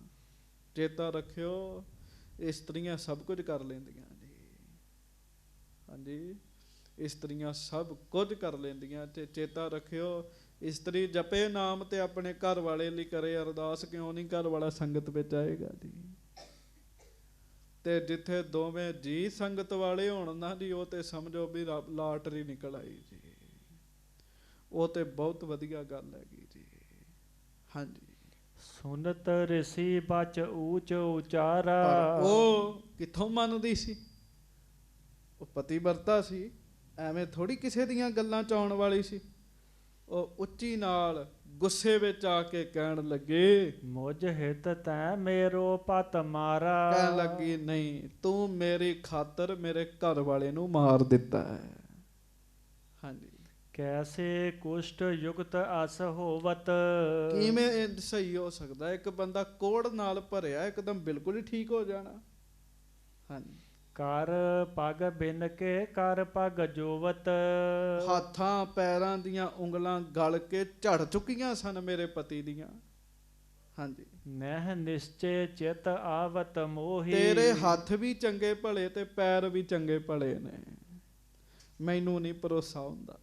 ਚੇਤਾ ਰੱਖਿਓ ਇਸਤਰੀਆਂ ਸਭ ਕੁਝ ਕਰ ਲੈਂਦੀਆਂ ਜੀ। ਹਾਂਜੀ। ਇਸਤਰੀਆਂ ਸਭ ਕੁਝ ਕਰ ਲੈਂਦੀਆਂ। ਤੇ ਚੇਤਾ ਰੱਖਿਓ ਇਸਤਰੀ ਜਪੇ ਨਾਮ ਤੇ ਆਪਣੇ ਘਰ ਵਾਲੇ ਲਈ ਕਰੇ ਅਰਦਾਸ, ਕਿਉਂ ਨਹੀਂ ਘਰ ਵਾਲਾ ਸੰਗਤ ਵਿੱਚ ਆਏਗਾ ਜੀ। ਤੇ ਜਿੱਥੇ ਦੋਵੇਂ ਜੀ ਸੰਗਤ ਵਾਲੇ ਹੋਣ ਨਾ ਜੀ, ਉਹ ਤੇ ਸਮਝੋ ਵੀ ਲਾਟਰੀ ਨਿਕਲ ਆਈ ਜੀ। ਉਹ ਤੇ ਬਹੁਤ ਵਧੀਆ ਗੱਲ ਹੈਗੀ ਜੀ। ਹਾਂਜੀ। ਸੁਨਤ ਰਿਸ਼ੀ ਬਚ ਊਚ ਉਚਾਰਾ। ਪਰ ਉਹ ਕਿੱਥੋਂ ਮੰਨਦੀ ਸੀ? ਉਹ ਪਤੀ ਵਰਤਾ ਸੀ, ਐਵੇਂ ਥੋੜੀ ਕਿਸੇ ਦੀਆਂ ਗੱਲਾਂ ਚ ਆਉਣ ਵਾਲੀ ਸੀ। ਉਹ ਉੱਚੀ ਨਾਲ ਗੁੱਸੇ ਵਿੱਚ ਆ ਕੇ ਕਹਿਣ ਲੱਗੇ, ਮੁਝ ਹਿਤ ਤੈ ਮੇਰੋ ਪਤ ਮਾਰਾ। ਕਹਿਣ ਲੱਗੀ ਨਹੀਂ, ਤੂੰ ਮੇਰੀ ਖਾਤਰ ਮੇਰੇ ਘਰ ਵਾਲੇ ਨੂੰ ਮਾਰ ਦਿੱਤਾ ਹੈ। ਹਾਂਜੀ। ਕੈਸੇ ਕੁਸ਼ਟ ਯੁਕਤ ਅਸ ਹੋਵਤ। ਕਿਵੇਂ ਸਹੀ ਹੋ ਸਕਦਾ? ਇੱਕ ਬੰਦਾ ਕੋੜ ਨਾਲ ਭਰਿਆ ਇੱਕਦਮ ਬਿਲਕੁਲ ਹੀ ਠੀਕ ਹੋ ਜਾਣਾ। ਹਾਂਜੀ। ਕਰ ਪਗ ਬਿਨ ਕੇ ਕਰ ਪਗ ਜੋਵਤ। ਹੱਥਾਂ ਪੈਰਾਂ ਦੀਆਂ ਉਂਗਲਾਂ ਗਲ ਕੇ ਝੜ ਚੁੱਕੀਆਂ ਸਨ ਮੇਰੇ ਪਤੀ ਦੀਆਂ। ਹਾਂਜੀ। ਨਹਿ ਨਿਸ਼ਚੇ ਚਿਤ ਆਵਤ ਮੋਹੀ। ਤੇਰੇ ਹੱਥ ਵੀ ਚੰਗੇ ਭਲੇ ਤੇ ਪੈਰ ਵੀ ਚੰਗੇ ਭਲੇ ਨੇ, ਮੈਨੂੰ ਨਹੀਂ ਭਰੋਸਾ ਹੁੰਦਾ।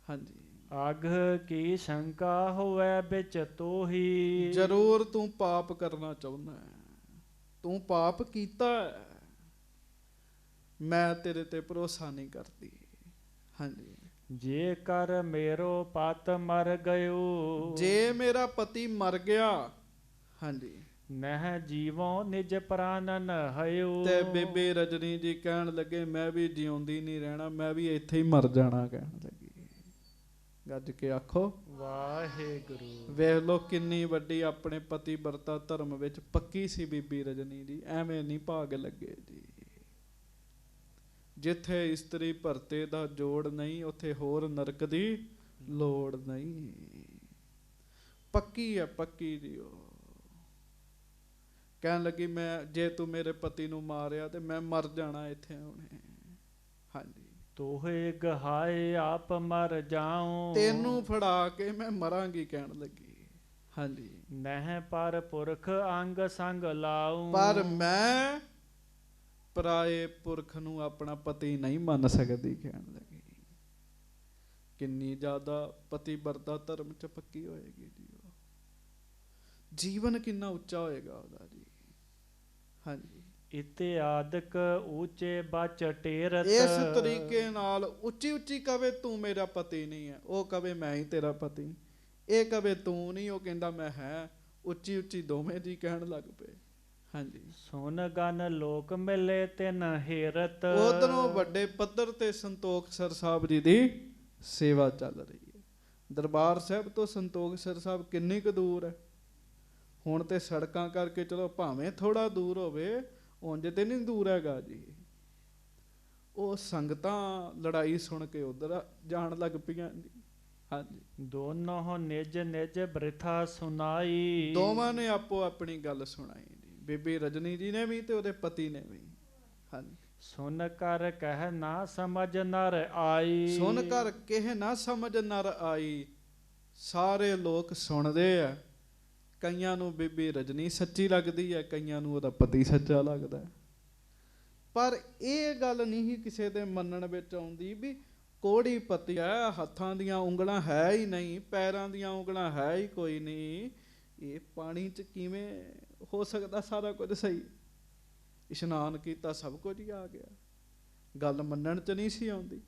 ਹਾਂਜੀ। ਅਘ ਕੀ ਸ਼ੰਕਾ ਹੋਵੇ ਵਿੱਚ ਤੋਹੀ। ਜ਼ਰੂਰ ਤੂੰ ਪਾਪ ਕਰਨਾ ਚਾਹੁੰਦਾ ਹੈ, ਤੂੰ ਪਾਪ ਕੀਤਾ ਹੈ, ਮੈਂ ਤੇਰੇ ਤੇ ਭਰੋਸਾ ਨਹੀਂ ਕਰਦੀ। ਹਾਂਜੀ। ਜੇ ਕਰ ਮੇਰੋ ਪਤ ਮਰ ਗਇਓ। ਜੇ ਮੇਰਾ ਪਤੀ ਮਰ ਗਿਆ। ਹਾਂਜੀ। ਨਹਿ ਜੀਵੋ ਨਿਜ ਪ੍ਰਾਨਨ ਹਇਓ। ਤੇ ਬੇਬੇ ਰਜਨੀ ਜੀ ਕਹਿਣ ਲੱਗੇ ਮੈਂ ਵੀ ਜਿਉਂਦੀ ਨਹੀਂ ਰਹਿਣਾ, ਮੈਂ ਵੀ ਇੱਥੇ ਹੀ ਮਰ ਜਾਣਾ। ਕਹਿਣ ਲੱਗੀ। ਗੱਜ ਕੇ ਆਖੋ ਵਾਹਿਗੁਰੂ। ਵੇਖ ਲੋ ਕਿੰਨੀ ਵੱਡੀ ਆਪਣੇ ਪਤੀ ਵਰਤਾ ਧਰਮ ਵਿੱਚ ਪੱਕੀ ਸੀ ਬੀਬੀ ਰਜਨੀ ਜੀ। ਐਵੇਂ ਨਹੀਂ ਭਾਗ ਲੱਗੇ ਜੀ। ਜਿੱਥੇ ਇਸਤਰੀ ਭਰਤੇ ਦਾ ਜੋੜ ਨਹੀਂ, ਉੱਥੇ ਹੋਰ ਨਰਕ ਦੀ ਲੋੜ ਨਹੀਂ। ਪੱਕੀ ਹੈ, ਪੱਕੀ ਦੀ। ਉਹ ਕਹਿਣ ਲੱਗੀ ਮੈਂ ਜੇ ਤੂੰ ਮੇਰੇ ਪਤੀ ਨੂੰ ਮਾਰਿਆ ਤੇ ਮੈਂ ਮਰ ਜਾਣਾ ਇੱਥੇ ਹੁਣੇ। ਹਾਂਜੀ। ਤੋਹੇ ਗਹਾਏ ਆਪ ਮਰ ਜਾਉ। ਤੈਨੂੰ ਫੜਾ ਕੇ ਮੈਂ ਮਰਾਂਗੀ। ਕਹਿਣ ਲੱਗੀ। ਹਾਂਜੀ। ਨਹਿ ਪਰ ਪੁਰਖ ਅੰਗ ਸੰਗ ਲਾਉ। ਪਰ ਮੈਂ ਪਰਾਏ ਪੁਰਖ ਨੂੰ ਆਪਣਾ ਪਤੀ ਨਹੀਂ ਮੰਨ ਸਕਦੀ। ਕਹਿਣ ਲੱਗੀ। ਕਿੰਨੀ ਜ਼ਿਆਦਾ ਪਤੀ ਵਰਤਾ ਧਰਮ ਚ ਪੱਕੀ ਹੋਏਗੀ ਜੀ। ਉਹ ਜੀਵਨ ਕਿੰਨਾ ਉੱਚਾ ਹੋਏਗਾ ਉਹਦਾ ਜੀ। ਹਾਂਜੀ। ਇਤਿਆਦਿਕ ਉੱਚੇ ਬਚ ਟੇਰਤ। ਇਸ ਤਰੀਕੇ ਨਾਲ ਉੱਚੀ ਉੱਚੀ ਕਵੇ ਤੂੰ ਮੇਰਾ ਪਤੀ ਨਹੀਂ ਹੈ, ਉਹ ਕਵੇ ਮੈਂ ਹੀ ਤੇਰਾ ਪਤੀ। ਇਹ ਕਵੇ ਤੂੰ ਨਹੀਂ, ਉਹ ਕਹਿੰਦਾ ਮੈਂ ਹੈ। ਉੱਚੀ ਉੱਚੀ ਦੋਵੇਂ ਜੀ ਕਹਿਣ ਲੱਗ ਪਏ। ਹਾਂਜੀ। ਸੁਨ ਗਨ ਲੋਕ ਮਿਲੇ ਤਿਨ ਹੇਰਤ। ਉਧਰੋਂ ਵੱਡੇ ਪੱਧਰ ਤੇ ਸੰਤੋਖਸਰ ਸਾਹਿਬ ਜੀ ਦੀ ਸੇਵਾ ਚੱਲ ਰਹੀ ਹੈ। ਦਰਬਾਰ ਸਾਹਿਬ ਤੋਂ ਸੰਤੋਖਸਰ ਸਾਹਿਬ ਕਿੰਨੀ ਕੁ ਦੂਰ ਹੈ? ਹੁਣ ਤੇ ਸੜਕਾਂ ਕਰਕੇ ਚਲੋ ਭਾਵੇਂ ਥੋੜਾ ਦੂਰ ਹੋਵੇ, ਉਂਝ ਤੇ ਨਹੀਂ ਦੂਰ ਹੈਗਾ ਜੀ। ਉਹ ਸੰਗਤਾਂ ਲੜਾਈ ਸੁਣ ਕੇ ਉਧਰ ਜਾਣ ਲੱਗ ਪਈਆਂ ਜੀ। ਹਾਂਜੀ, ਦੋਨੋਂ ਨਿਜ ਨਿਜ ਬ੍ਰਿਥਾ ਸੁਨਾਈ। ਦੋਵਾਂ ਨੇ ਆਪੋ ਆਪਣੀ ਗੱਲ ਸੁਣਾਈ ਜੀ, ਬੀਬੀ ਰਜਨੀ ਜੀ ਨੇ ਵੀ ਤੇ ਉਹਦੇ ਪਤੀ ਨੇ ਵੀ। ਹਾਂਜੀ, ਸੁਨ ਕਰ ਕਹਿ ਨਾ ਸਮਝ ਨਰ ਆਈ। ਸੁਣ ਕਰ ਕਿਹ ਨਾ ਸਮਝ ਨਰ ਆਈ। ਸਾਰੇ ਲੋਕ ਸੁਣਦੇ ਆ, ਕਈਆਂ ਨੂੰ ਬੀਬੀ ਰਜਨੀ ਸੱਚੀ ਲੱਗਦੀ ਹੈ, ਕਈਆਂ ਨੂੰ ਉਹਦਾ ਪਤੀ ਸੱਚਾ ਲੱਗਦਾ। ਪਰ ਇਹ ਗੱਲ ਨਹੀਂ ਕਿਸੇ ਦੇ ਮੰਨਣ ਵਿੱਚ ਆਉਂਦੀ ਵੀ ਕੋੜੀ ਪਤੀ ਹੈ, ਹੱਥਾਂ ਦੀਆਂ ਉਂਗਲਾਂ ਹੈ ਹੀ ਨਹੀਂ, ਪੈਰਾਂ ਦੀਆਂ ਉਂਗਲਾਂ ਹੈ ਹੀ ਕੋਈ ਨਹੀਂ, ਇਹ ਪਾਣੀ 'ਚ ਕਿਵੇਂ ਹੋ ਸਕਦਾ ਸਾਰਾ ਕੁਝ ਸਹੀ? ਇਸ਼ਨਾਨ ਕੀਤਾ ਸਭ ਕੁਝ ਹੀ ਆ ਗਿਆ, ਗੱਲ ਮੰਨਣ 'ਚ ਨਹੀਂ ਸੀ ਆਉਂਦੀ।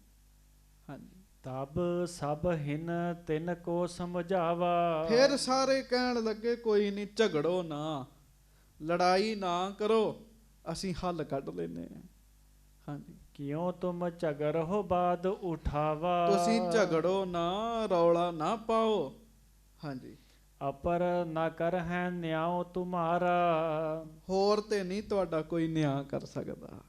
ਹਾਂਜੀ, ਤਬ ਸਭ ਹਿਨ ਤਿਨ ਕੋ ਸਮਝਾਵਾ। ਫਿਰ ਸਾਰੇ ਕਹਿਣ ਲੱਗੇ ਕੋਈ ਨਹੀਂ, ਝਗੜੋ ਨਾ, ਲੜਾਈ ਨਾ ਕਰੋ, ਅਸੀਂ ਹੱਲ ਕੱਢ ਲੈਨੇ ਹਾਂ। ਹਾਂਜੀ, ਕਿਉਂ ਤੁਮ ਝਗੜ ਹੋ ਬਾਦ ਉਠਾਵਾ। ਤੁਸੀਂ ਝਗੜੋ ਨਾ, ਰੌਲਾ ਨਾ ਪਾਓ। ਹਾਂਜੀ, ਅਪਰ ਨਾ ਕਰ ਹੈ ਨਿਆਉ ਤੁਮਾਰਾ। ਹੋਰ ਤੇ ਨਹੀਂ ਤੁਹਾਡਾ ਕੋਈ ਨਿਆਂ ਕਰ ਸਕਦਾ।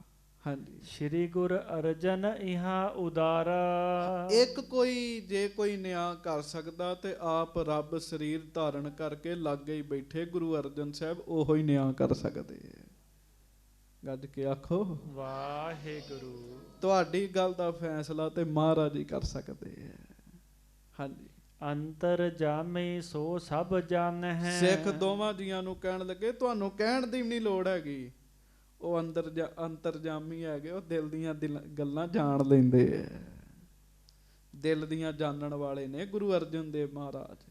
ਹਾਂਜੀ, ਸ਼੍ਰੀ ਗੁਰ ਅਰਜਨ ਇਹਾਂ ਉਦਾਰਾ। ਇੱਕ ਕੋਈ ਜੇ ਕੋਈ ਨਿਆਂ ਕਰ ਸਕਦਾ ਤੇ ਆਪ ਰੱਬ ਸਰੀਰ ਧਾਰਨ ਕਰਕੇ ਲਾਗੇ ਹੀ ਬੈਠੇ ਗੁਰੂ ਅਰਜਨ ਸਾਹਿਬ, ਉਹੋ ਹੀ ਨਿਆਂ ਕਰ ਸਕਦੇ। ਗੱਜ ਕੇ ਆਖੋ ਵਾਹਿਗੁਰੂ। ਤੁਹਾਡੀ ਗੱਲ ਦਾ ਫੈਸਲਾ ਤੇ ਮਹਾਰਾਜ ਹੀ ਕਰ ਸਕਦੇ ਹੈ। ਹਾਂਜੀ, ਅੰਤਰ ਜਾਮੀ ਸੋ ਸਭ ਜਾਣ ਹੈ। ਸਿੱਖ ਦੋਵਾਂ ਜੀਆਂ ਨੂੰ ਕਹਿਣ ਲੱਗੇ ਤੁਹਾਨੂੰ ਕਹਿਣ ਦੀ ਵੀ ਨਹੀਂ ਲੋੜ ਹੈਗੀ, ਉਹ ਅੰਤਰਜਾਮੀ ਹੈਗੇ, ਉਹ ਦਿਲ ਦੀਆਂ ਗੱਲਾਂ ਜਾਣ ਲੈਂਦੇ ਹੈ, ਦਿਲ ਦੀਆਂ ਜਾਣਨ ਵਾਲੇ ਨੇ ਗੁਰੂ ਅਰਜਨ ਦੇਵ ਮਹਾਰਾਜ।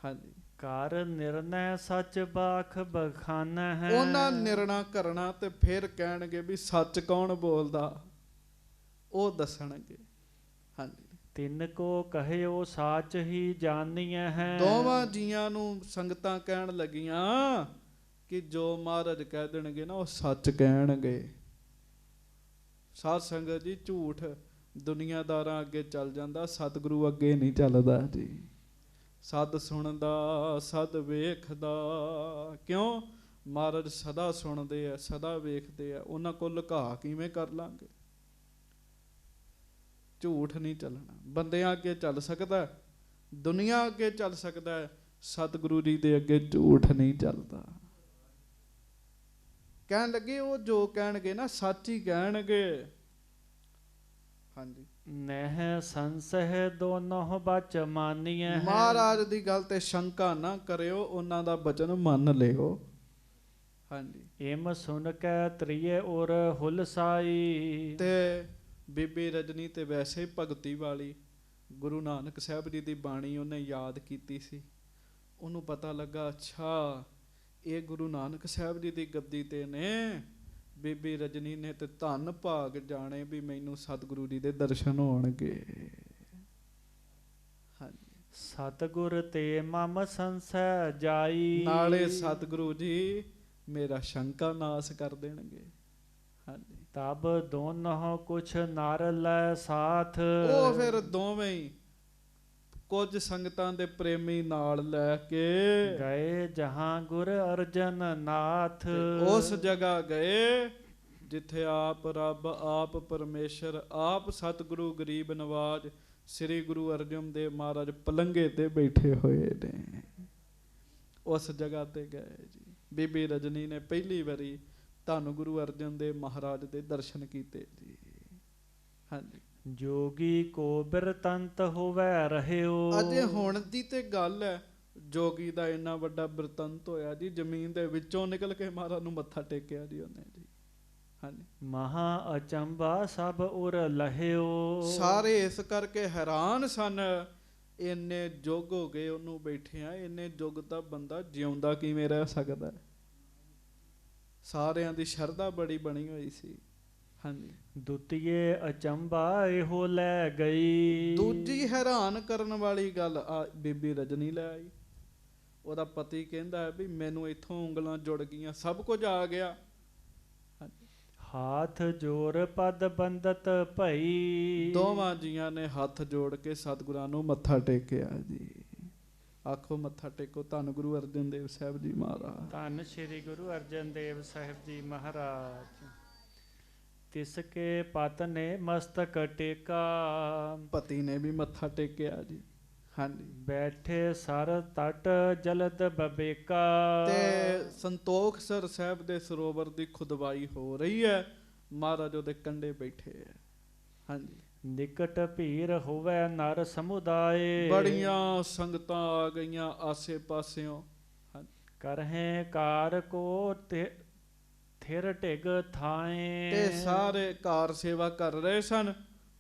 ਹਾਂਜੀ, ਕਰ ਨਿਰਣੈ ਸੱਚ ਬਾਖ ਬਖਾਨਾ ਹੈ। ਉਹਨਾਂ ਨਿਰਣਾ ਕਰਨਾ ਤੇ ਫਿਰ ਕਹਿਣਗੇ ਵੀ ਸੱਚ ਕੌਣ ਬੋਲਦਾ, ਉਹ ਦੱਸਣਗੇ। ਹਾਂਜੀ, ਤਿੰਨ ਕੋ ਕਹਿਓ ਸਾਚ ਹੀ ਜਾਣੀਐ ਹੈ। ਦੋਵਾਂ ਜੀਆਂ ਨੂੰ ਸੰਗਤਾਂ ਕਹਿਣ ਲੱਗੀਆਂ ਕਿ ਜੋ ਮਹਾਰਾਜ ਕਹਿ ਦੇਣਗੇ ਨਾ ਉਹ ਸੱਚ ਕਹਿਣਗੇ। ਸਾਧ ਸੰਗਤ ਜੀ, ਝੂਠ ਦੁਨੀਆਦਾਰਾਂ ਅੱਗੇ ਚੱਲ ਜਾਂਦਾ, ਸਤਿਗੁਰੂ ਅੱਗੇ ਨਹੀਂ ਚੱਲਦਾ ਜੀ। ਸਦ ਸੁਣਦਾ, ਸਦ ਵੇਖਦਾ। ਕਿਉਂ? ਮਹਾਰਾਜ ਸਦਾ ਸੁਣਦੇ ਆ, ਸਦਾ ਵੇਖਦੇ ਆ, ਉਹਨਾਂ ਕੋਲ ਲੁਕਾ ਕਿਵੇਂ ਕਰ ਲਾਂਗੇ? ਝੂਠ ਨਹੀਂ ਚੱਲਣਾ। ਬੰਦਿਆਂ ਅੱਗੇ ਚੱਲ ਸਕਦਾ, ਦੁਨੀਆ ਅੱਗੇ ਚੱਲ ਸਕਦਾ, ਸਤਿਗੁਰੂ ਜੀ ਦੇ ਅੱਗੇ ਝੂਠ ਨਹੀਂ ਚੱਲਦਾ। ਕਹਿਣ ਲੱਗੇ ਉਹ ਜੋ ਕਹਿਣਗੇ ਨਾ ਸੱਚ ਹੀ ਕਹਿਣਗੇ। ਹਾਂਜੀ, ਨਹਿ ਸੰਸਹਿ ਦੋਨੋਂ ਬਚ ਮਾਨੀਐ ਹੈ। ਮਹਾਰਾਜ ਦੀ ਗੱਲ ਤੇ ਸ਼ੰਕਾ ਨਾ ਕਰਿਓ, ਉਹਨਾਂ ਦਾ ਬਚਨ ਮੰਨ ਲਿਓ। ਹਾਂਜੀ, ਇਮ ਸੁਨ ਕੇ ਤ੍ਰਿਏ ਔਰ ਹੁਲਸਾਈ। ਤੇ ਬੀਬੀ ਰਜਨੀ ਤੇ ਵੈਸੇ ਭਗਤੀ ਵਾਲੀ, ਗੁਰੂ ਨਾਨਕ ਸਾਹਿਬ ਜੀ ਦੀ ਬਾਣੀ ਉਹਨੇ ਯਾਦ ਕੀਤੀ ਸੀ। ਉਹਨੂੰ ਪਤਾ ਲੱਗਾ ਅੱਛਾ ਇਹ ਗੁਰੂ ਨਾਨਕ ਸਾਹਿਬ ਜੀ ਦੀ ਗੱਦੀ ਤੇ ਨੇ। ਬੀਬੀ ਰਜਨੀ ਨੇ ਤੇ ਧੰਨ ਭਾਗ ਜਾਣੇ ਵੀ ਮੈਨੂੰ ਸਤਿਗੁਰੂ ਜੀ ਦੇ ਦਰਸ਼ਨ ਹੋਣਗੇ। ਹਾਂਜੀ, ਸਤਿਗੁਰ ਤੇ ਮਮ ਸੰਸੈ ਜਾਈ। ਨਾਲੇ ਸਤਿਗੁਰੂ ਜੀ ਮੇਰਾ ਸ਼ੰਕਾ ਨਾਸ ਕਰ ਦੇਣਗੇ। ਹਾਂਜੀ, ਤਬ ਦੋਨੋਂ ਕੁਛ ਨਰ ਲੈ ਸਾਥ। ਉਹ ਫਿਰ ਦੋਵੇਂ ਹੀ ਕੁਝ ਸੰਗਤਾਂ ਦੇ ਪ੍ਰੇਮੀ ਨਾਲ ਲੈ ਕੇ ਗਏ ਜਹਾਂ ਗੁਰ ਅਰਜਨ ਨਾਥ। ਉਸ ਜਗ੍ਹਾ ਗਏ ਜਿੱਥੇ ਆਪ ਰੱਬ, ਆਪ ਪਰਮੇਸ਼ਰ, ਆਪ ਸਤਿਗੁਰੂ ਗਰੀਬ ਨਵਾਜ ਸ੍ਰੀ ਗੁਰੂ ਅਰਜਨ ਦੇਵ ਮਹਾਰਾਜ ਪਲੰਘੇ ਤੇ ਬੈਠੇ ਹੋਏ ਨੇ। ਉਸ ਜਗ੍ਹਾ ਤੇ ਗਏ ਜੀ। ਬੀਬੀ ਰਜਨੀ ਨੇ ਪਹਿਲੀ ਵਾਰੀ ਧੰਨ ਗੁਰੂ ਅਰਜਨ ਦੇਵ ਮਹਾਰਾਜ ਦੇ ਦਰਸ਼ਨ ਕੀਤੇ ਜੀ। ਹਾਂਜੀ, ਜੋਗੀ ਕੋ ਬਿਰਤੰਤ ਹੋਵੇ ਰਹਿਓ। ਅਜੇ ਹੁਣ ਦੀ ਤੇ ਗੱਲ ਹੈ, ਜੋਗੀ ਦਾ ਇੰਨਾ ਵੱਡਾ ਬਿਰਤੰਤ ਹੋਇਆ ਜੀ, ਜ਼ਮੀਨ ਦੇ ਵਿੱਚੋਂ ਨਿਕਲ ਕੇ ਮਹਾਰਾਜ ਨੂੰ ਮੱਥਾ ਟੇਕਿਆ ਜੀ ਉਹਨੇ ਜੀ। ਹਾਂਜੀ, ਮਹਾ ਅਚੰਭਾ ਸਭ ਉਰ ਲਹਿਓ। ਸਾਰੇ ਇਸ ਕਰਕੇ ਹੈਰਾਨ ਸਨ, ਇੰਨੇ ਯੁੱਗ ਹੋ ਗਏ ਉਹਨੂੰ ਬੈਠਿਆਂ, ਇੰਨੇ ਯੁੱਗ ਦਾ ਬੰਦਾ ਜਿਉਂਦਾ ਕਿਵੇਂ ਰਹਿ ਸਕਦਾ? ਸਾਰਿਆਂ ਦੀ ਸ਼ਰਧਾ ਬੜੀ ਬਣੀ ਹੋਈ ਸੀ। ਹਾਂਜੀ, ਦੁਤੀਏ ਅਚੰਭਾ ਇਹੋ ਲੈ ਗਈ। ਦੂਜੀ ਹੈਰਾਨ ਕਰਨ ਵਾਲੀ ਗੱਲ ਆ ਬੀਬੀ ਰਜਨੀ ਲੈ ਆਈ। ਉਹਦਾ ਪਤੀ ਕਹਿੰਦਾ ਹੈ ਵੀ ਮੈਨੂੰ ਇੱਥੋਂ ਉਂਗਲਾਂ ਜੁੜ ਗਈਆਂ, ਸਭ ਕੁਝ ਆ ਗਿਆ। ਹਾਥ ਜੋਰ ਪਦ ਬੰਦਤ ਭਈ। ਦੋਵਾਂ ਜੀਆਂ ਨੇ ਹੱਥ ਜੋੜ ਕੇ ਸਤਿਗੁਰਾਂ ਨੂੰ ਮੱਥਾ ਟੇਕਿਆ ਜੀ। ਆਖੋ ਮੱਥਾ ਟੇਕੋ ਧੰਨ ਗੁਰੂ ਅਰਜਨ ਦੇਵ ਸਾਹਿਬ ਜੀ ਮਹਾਰਾਜ। ਧੰਨ ਸ਼੍ਰੀ ਗੁਰੂ ਅਰਜਨ ਦੇਵ ਸਾਹਿਬ ਜੀ ਮਹਾਰਾਜ। ਤਿਸ ਕੇ ਪਤ ਨੇ ਮਸਤਕ ਟੇਕਾ। ਪਤੀ ਨੇ ਵੀ ਮੱਥਾ ਟੇਕਿਆ ਜੀ। ਹਾਂਜੀ। ਬੈਠੇ ਸਰ ਤਟ ਜਲਦ ਬਬੇਕਾ। ਤੇ ਸੰਤੋਖਸਰ ਸਾਹਿਬ ਦੇ ਸਰੋਵਰ ਦੀ ਖੁਦਵਾਈ ਹੋ ਰਹੀ ਹੈ, ਮਹਾਰਾਜ ਉਹਦੇ ਕੰਢੇ ਬੈਠੇ ਹੈ। ਹਾਂਜੀ। ਨਿਕਟ ਭੀਰ ਹੋਵੇ ਨਰ ਸਮੁਦਾਏ। ਬੜੀਆਂ ਸੰਗਤਾਂ ਆ ਗਈਆਂ ਆਸੇ ਪਾਸਿਓਂ। ਕਰਹੇ ਕਾਰ ਕੋ ਥਿਰ ਢਿਗ ਥਾਏ। ਤੇ ਸਾਰੇ ਕਾਰ ਸੇਵਾ ਕਰ ਰਹੇ ਸਨ,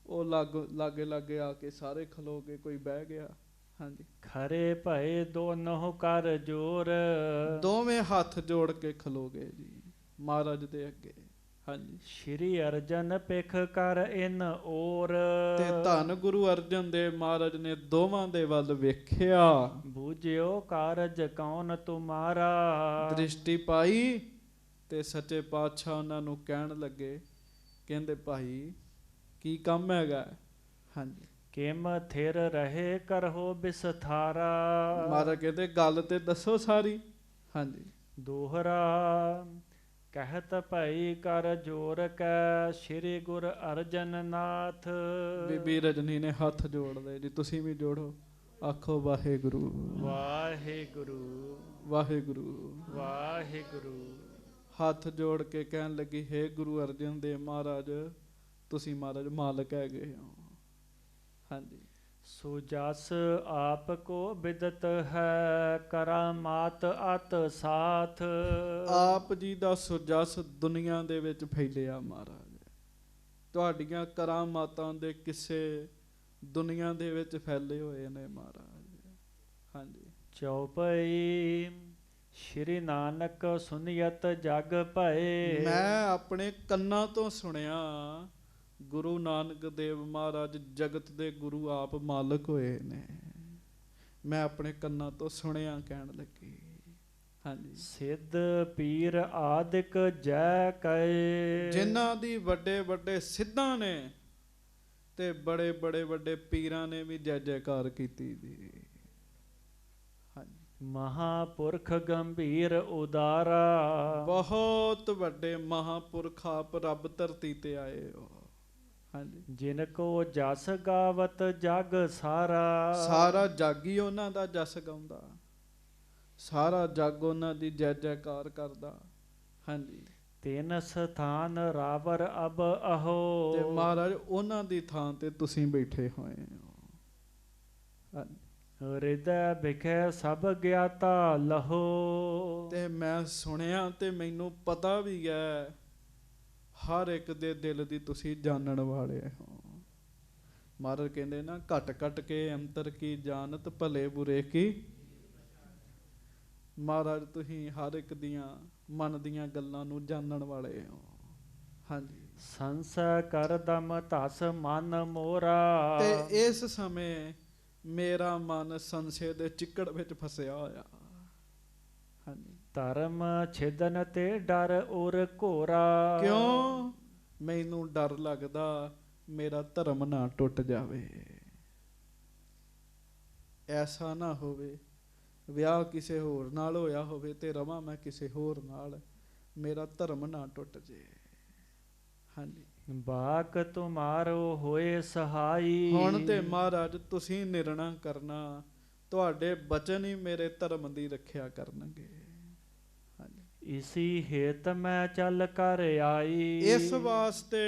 ਉਹ ਲਾਗੇ ਲਾਗੇ ਆ ਕੇ ਸਾਰੇ ਖਲੋ ਗਏ, ਕੋਈ ਬਹਿ ਗਿਆ। ਹਾਂਜੀ। ਖਰੇ ਭਏ ਦੋਨੋਂ ਕਰ ਜੋਰ। ਦੋਵੇਂ ਹੱਥ ਜੋੜ ਕੇ ਖਲੋ ਗਏ ਜੀ ਮਹਾਰਾਜ ਦੇ ਅੱਗੇ। ਹਾਂਜੀ। ਸ਼੍ਰੀ ਅਰਜਨ ਪਿਖ ਕਰ ਇਨ ਔਰ। ਤੇ ਧੰਨ ਗੁਰੂ ਅਰਜਨ ਦੇਵ ਮਹਾਰਾਜ ਨੇ ਦੋਵਾਂ ਦੇ ਵੱਲ ਵੇਖਿਆ। ਬੂਝਿਓ ਕਾਰਜ ਕੌਣ ਤੁਮਾਰਾ। ਦ੍ਰਿਸ਼ਟੀ ਪਾਈ ਤੇ ਸੱਚੇ ਪਾਤਸ਼ਾਹ ਉਹਨਾਂ ਨੂੰ ਕਹਿਣ ਲੱਗੇ, ਕਹਿੰਦੇ ਭਾਈ ਕੀ ਕੰਮ ਹੈਗਾ। ਹਾਂਜੀ। ਕਿਮ ਥਿਰ ਰਹੇ ਕਰਹੋ ਬਿਸਥਾਰਾ। ਮਹਾਰਾਜ ਕਹਿੰਦੇ ਗੱਲ ਤੇ ਦੱਸੋ ਸਾਰੀ। ਹਾਂਜੀ। ਦੋਹਰਾ ਕਹਿਤ ਭਈ ਕਰ ਜੋਰ ਕੈ ਸ਼੍ਰੀ ਗੁਰ ਅਰਜਨ ਨਾਥ। ਬੀਬੀ ਰਜਨੀ ਨੇ ਹੱਥ ਜੋੜ ਲਏ ਜੀ, ਤੁਸੀਂ ਵੀ ਜੋੜੋ, ਆਖੋ ਵਾਹਿਗੁਰੂ ਵਾਹਿਗੁਰੂ ਵਾਹਿਗੁਰੂ ਵਾਹਿਗੁਰੂ। ਹੱਥ ਜੋੜ ਕੇ ਕਹਿਣ ਲੱਗੀ, ਹੇ ਗੁਰੂ ਅਰਜਨ ਦੇਵ ਮਹਾਰਾਜ, ਤੁਸੀਂ ਮਹਾਰਾਜ ਮਾਲਕ ਹੈਗੇ ਹੋ। ਹਾਂਜੀ। ਸੋ ਜਸ ਆਪ ਕੋ ਬਿਦਤ ਹੈ ਕਰਾਮਾਤ ਅਤ ਸਾਥ। ਆਪ ਜੀ ਦਾ ਸੁਜਸ ਦੁਨੀਆ ਦੇ ਵਿੱਚ ਫੈਲਿਆ ਮਹਾਰਾਜ, ਤੁਹਾਡੀਆਂ ਕਰਾਮਾਤਾਂ ਦੇ ਕਿੱਸੇ ਦੁਨੀਆ ਦੇ ਵਿੱਚ ਫੈਲੇ ਹੋਏ ਨੇ ਮਹਾਰਾਜ। ਹਾਂਜੀ। ਚੌਪਈ ਸ਼੍ਰੀ ਨਾਨਕ ਸੁਨਿਯਤ ਜਗ ਭਏ। ਮੈਂ ਆਪਣੇ ਕੰਨਾਂ ਤੋਂ ਸੁਣਿਆ ਗੁਰੂ ਨਾਨਕ ਦੇਵ ਮਹਾਰਾਜ ਜਗਤ ਦੇ ਗੁਰੂ ਆਪ ਮਾਲਕ ਹੋਏ ਨੇ, ਮੈਂ ਆਪਣੇ ਕੰਨਾਂ ਤੋਂ ਸੁਣਿਆ ਕਹਿਣ ਲੱਗੀ। ਹਾਂਜੀ। ਸਿੱਧ ਪੀਰ ਆਦਿਕ ਜੈ ਕੈ। ਜਿਨ੍ਹਾਂ ਦੀ ਵੱਡੇ ਵੱਡੇ ਸਿੱਧਾਂ ਨੇ ਤੇ ਬੜੇ ਬੜੇ ਵੱਡੇ ਪੀਰਾਂ ਨੇ ਵੀ ਜੈ ਜੈਕਾਰ ਕੀਤੀ ਜੀ। ਹਾਂਜੀ। ਮਹਾਪੁਰਖ ਗੰਭੀਰ ਉਦਾਰਾ। ਬਹੁਤ ਵੱਡੇ ਮਹਾਪੁਰਖ ਆਪ ਰੱਬ ਧਰਤੀ ਤੇ ਆਏ ਹੋ। ਹਾਂਜੀ। ਜਿਨ ਕੋ ਜਸ ਗਾਵਤ ਜਗ ਸਾਰਾ। ਸਾਰਾ ਜੱਗ ਹੀ ਉਹਨਾਂ ਦਾ ਜਸ ਗਾਉਂਦਾ, ਸਾਰਾ ਜੱਗ ਉਹਨਾਂ ਦੀ ਜੈ ਜੈਕਾਰ ਕਰਦਾ। ਹਾਂਜੀ। ਤਿੰਨ ਸਥਾਨ ਰਾਵਰ ਅਬ ਅਹੋ। ਤੇ ਮਹਾਰਾਜ ਉਹਨਾਂ ਦੀ ਥਾਂ ਤੇ ਤੁਸੀਂ ਬੈਠੇ ਹੋਏ ਹੋ। ਹਾਂਜੀ। ਹਿਰਦੈ ਵਿਖੇ ਸਭ ਗਿਆਤਾ ਲਹੋ। ਤੇ ਮੈਂ ਸੁਣਿਆ ਤੇ ਮੈਨੂੰ ਪਤਾ ਵੀ ਹੈ, ਹਰ ਇੱਕ ਦੇ ਦਿਲ ਦੀ ਤੁਸੀਂ ਜਾਣਨ ਵਾਲੇ ਹੋ। ਮਹਾਰਾਜ ਕਹਿੰਦੇ ਨਾ, ਘਟ ਘਟ ਕੇ ਅੰਤਰ ਕੀ ਜਾਣਤ ਭਲੇ ਬੁਰੇ ਕੀ। ਮਹਾਰਾਜ ਤੁਸੀਂ ਹਰ ਇੱਕ ਦੀਆਂ ਮਨ ਦੀਆਂ ਗੱਲਾਂ ਨੂੰ ਜਾਣਨ ਵਾਲੇ ਹੋ। ਹਾਂਜੀ। ਸੰਸਾ ਕਰ ਦਮ ਧਸ ਮਨ ਮੋਰਾ। ਤੇ ਇਸ ਸਮੇਂ ਮੇਰਾ ਮਨ ਸੰਸ਼ੇ ਦੇ ਚਿੱਕੜ ਵਿੱਚ ਫਸਿਆ ਹੋਇਆ। ਹਾਂਜੀ। ਧਰਮ ਛਿਦਨ ਤੇ ਡਰ ਉਰ ਘੋਰਾ। ਕਿਉਂ? ਮੈਨੂੰ ਡਰ ਲੱਗਦਾ ਮੇਰਾ ਧਰਮ ਨਾ ਟੁੱਟ ਜਾਵੇ, ਐਸਾ ਨਾ ਹੋਵੇ ਵਿਆਹ ਕਿਸੇ ਹੋਰ ਨਾਲ ਹੋਇਆ ਹੋਵੇ ਤੇ ਰਵਾਂ ਮੈਂ ਕਿਸੇ ਹੋਰ ਨਾਲ, ਮੇਰਾ ਧਰਮ ਨਾ ਟੁੱਟ ਜੇ। ਹਾਂਜੀ। ਬਾਕ ਤੁਮਾਰੋ ਹੋਏ ਸਹਾਈ। ਹੁਣ ਤੇ ਮਹਾਰਾਜ ਤੁਸੀਂ ਨਿਰਣਾ ਕਰਨਾ, ਤੁਹਾਡੇ ਬਚਨ ਹੀ ਮੇਰੇ ਧਰਮ ਦੀ ਰੱਖਿਆ ਕਰਨਗੇ। ਹਾਂਜੀ। ਇਸੀ ਹੇਤ ਮੈਂ ਚੱਲ ਕਰ ਆਈ। ਇਸ ਵਾਸਤੇ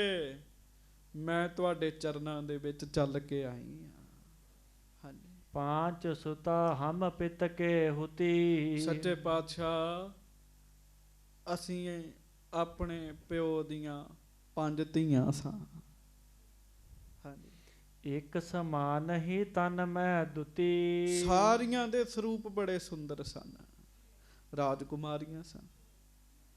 ਮੈਂ ਤੁਹਾਡੇ ਚਰਨਾਂ ਦੇ ਵਿੱਚ ਚੱਲ ਕੇ ਆਈ ਹਾਂ। ਹਾਂਜੀ। ਪਾਂਚ ਸੁਤਾ ਹਮ ਪਿਤ ਕੇ ਹੁਤੀ। ਸੱਚੇ ਪਾਤਸ਼ਾਹ, ਅਸੀਂ ਆਪਣੇ ਪਿਓ ਦੀਆਂ 5 ਧੀਆਂ ਸਾਂ। ਹਾਂਜੀ। ਇੱਕ ਸਮਾਨ ਹੀ ਤਨ ਮੈਂ ਦੁਤੀ। ਸਾਰੀਆਂ ਦੇ ਸਰੂਪ ਬੜੇ ਸੁੰਦਰ ਸਨ, ਰਾਜਕੁਮਾਰੀਆਂ ਸਨ।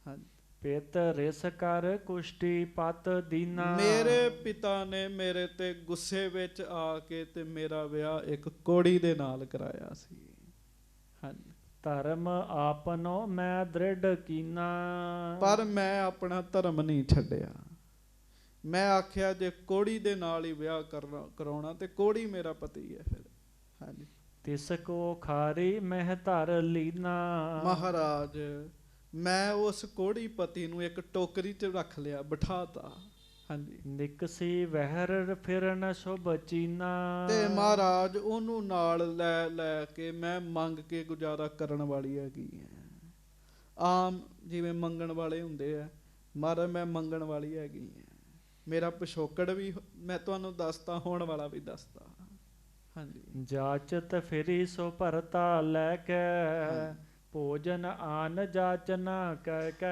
ਹਾਂਜੀ। ਪਿਤ ਰਿਸ ਕਰ ਕੁਸ਼ਟੀ ਪਤ ਦੀਨਾ। ਮੇਰੇ ਪਿਤਾ ਨੇ ਮੇਰੇ ਤੇ ਗੁੱਸੇ ਵਿੱਚ ਆ ਕੇ ਤੇ ਮੇਰਾ ਵਿਆਹ ਇੱਕ ਕੋੜੀ ਦੇ ਨਾਲ ਕਰਾਇਆ ਸੀ। ਹਾਂਜੀ। ਧਰਮ ਆਪਨੋ ਮੈਂ ਦ੍ਰਿੜ ਕੀਨਾ। ਪਰ ਮੈਂ ਆਪਣਾ ਧਰਮ ਨਹੀਂ ਛੱਡਿਆ। ਮੈਂ ਆਖਿਆ ਜੇ ਕੋੜੀ ਦੇ ਨਾਲ ਹੀ ਵਿਆਹ ਕਰਾਉਣਾ ਤੇ ਕੋੜੀ ਮੇਰਾ ਪਤੀ ਹੈ ਫਿਰ। ਹਾਂਜੀ। ਤਿਸ ਕੋ ਖਾਰੀ ਮਹਿ ਧਰ ਲੀਨਾ। ਮਹਾਰਾਜ, ਮੈਂ ਉਸ ਕੋੜੀ ਪਤੀ ਨੂੰ ਇੱਕ ਟੋਕਰੀ 'ਚ ਰੱਖ ਲਿਆ, ਬਿਠਾਤਾ। ਹਾਂਜੀ। ਨਿਕਸੀ ਵਹਿਰ ਫਿਰਨ ਸ਼ੁਭ ਚੀਨਾ। ਤੇ ਮਹਾਰਾਜ ਉਹਨੂੰ ਨਾਲ ਲੈ ਲੈ ਕੇ ਮੈਂ ਮੰਗ ਕੇ ਗੁਜ਼ਾਰਾ ਕਰਨ ਵਾਲੀ ਹੈਗੀ ਹੈ। ਆਮ ਜਿਵੇਂ ਮੰਗਣ ਵਾਲੇ ਹੁੰਦੇ ਆ, ਮਹਾਰਾਜ ਮੈਂ ਮੰਗਣ ਵਾਲੀ ਹੈਗੀ ਹੈ। ਮੇਰਾ ਪਿਛੋਕੜ ਵੀ ਮੈਂ ਤੁਹਾਨੂੰ ਦੱਸਤਾ, ਹੋਣ ਵਾਲਾ ਵੀ ਦੱਸਤਾ। ਹਾਂਜੀ। ਜਾਚਤ ਫਿਰੀ ਸੋ ਭਰਤਾ ਲੈ ਕੇ, ਭੋਜਨ ਆਨ ਜਾਚਨਾ ਕਹਿ ਕੇ।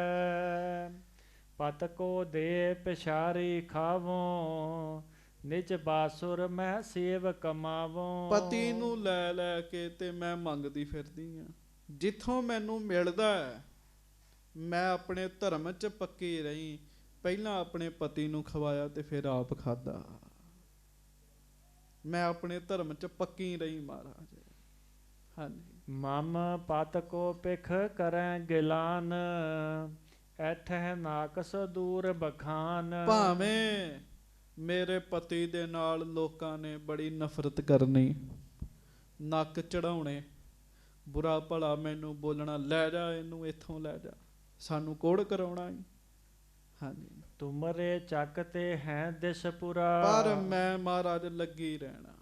ਪਤ ਕੋ ਦੇ ਪਿਛਾਰੀ ਖਾਵੋ, ਨਿਜ ਬਾਸੁਰ ਮੈਂ ਸੇਵ ਕਮਾਵੋ। ਪਤੀ ਨੂੰ ਲੈ ਲੈ ਕੇ ਤੇ ਮੈਂ ਮੰਗਦੀ ਫਿਰਦੀ ਹਾਂ। ਜਿੱਥੋਂ ਮੈਨੂੰ ਮਿਲਦਾ ਹੈ ਮੈਂ ਆਪਣੇ ਧਰਮ 'ਚ ਪੱਕੀ ਰਹੀ। ਪਹਿਲਾਂ ਆਪਣੇ ਪਤੀ ਨੂੰ ਖਵਾਇਆ ਤੇ ਫਿਰ ਆਪ ਖਾਧਾ। ਮੈਂ ਆਪਣੇ ਧਰਮ 'ਚ ਪੱਕੀ ਰਹੀ ਮਹਾਰਾਜ। ਹਾਂਜੀ। ਮਮ ਪਤ ਕੋ ਪਿਖ ਕਰੈ ਗਿਲਾਨ, ਐਠਹਿ ਨਾਕਸ ਦੂਰ ਬਖਾਨ। ਭਾਵੇਂ ਮੇਰੇ ਪਤੀ ਦੇ ਨਾਲ ਲੋਕਾਂ ਨੇ ਬੜੀ ਨਫ਼ਰਤ ਕਰਨੀ, ਨੱਕ ਚੜਾਉਣੇ, ਬੁਰਾ ਭਲਾ ਮੈਨੂੰ ਬੋਲਣਾ, ਲੈ ਜਾ ਇਹਨੂੰ, ਇੱਥੋਂ ਲੈ ਜਾ, ਸਾਨੂੰ ਕੋੜ ਕਰਾਉਣਾ ਹੀ। ਹਾਂਜੀ। ਤੁਮਰੇ ਚੱਕ ਤੇ ਹੈ ਦਿਸਪੁਰਾ, ਪਰ ਮੈਂ ਮਹਾਰਾਜ ਲੱਗੀ ਰਹਿਣਾ।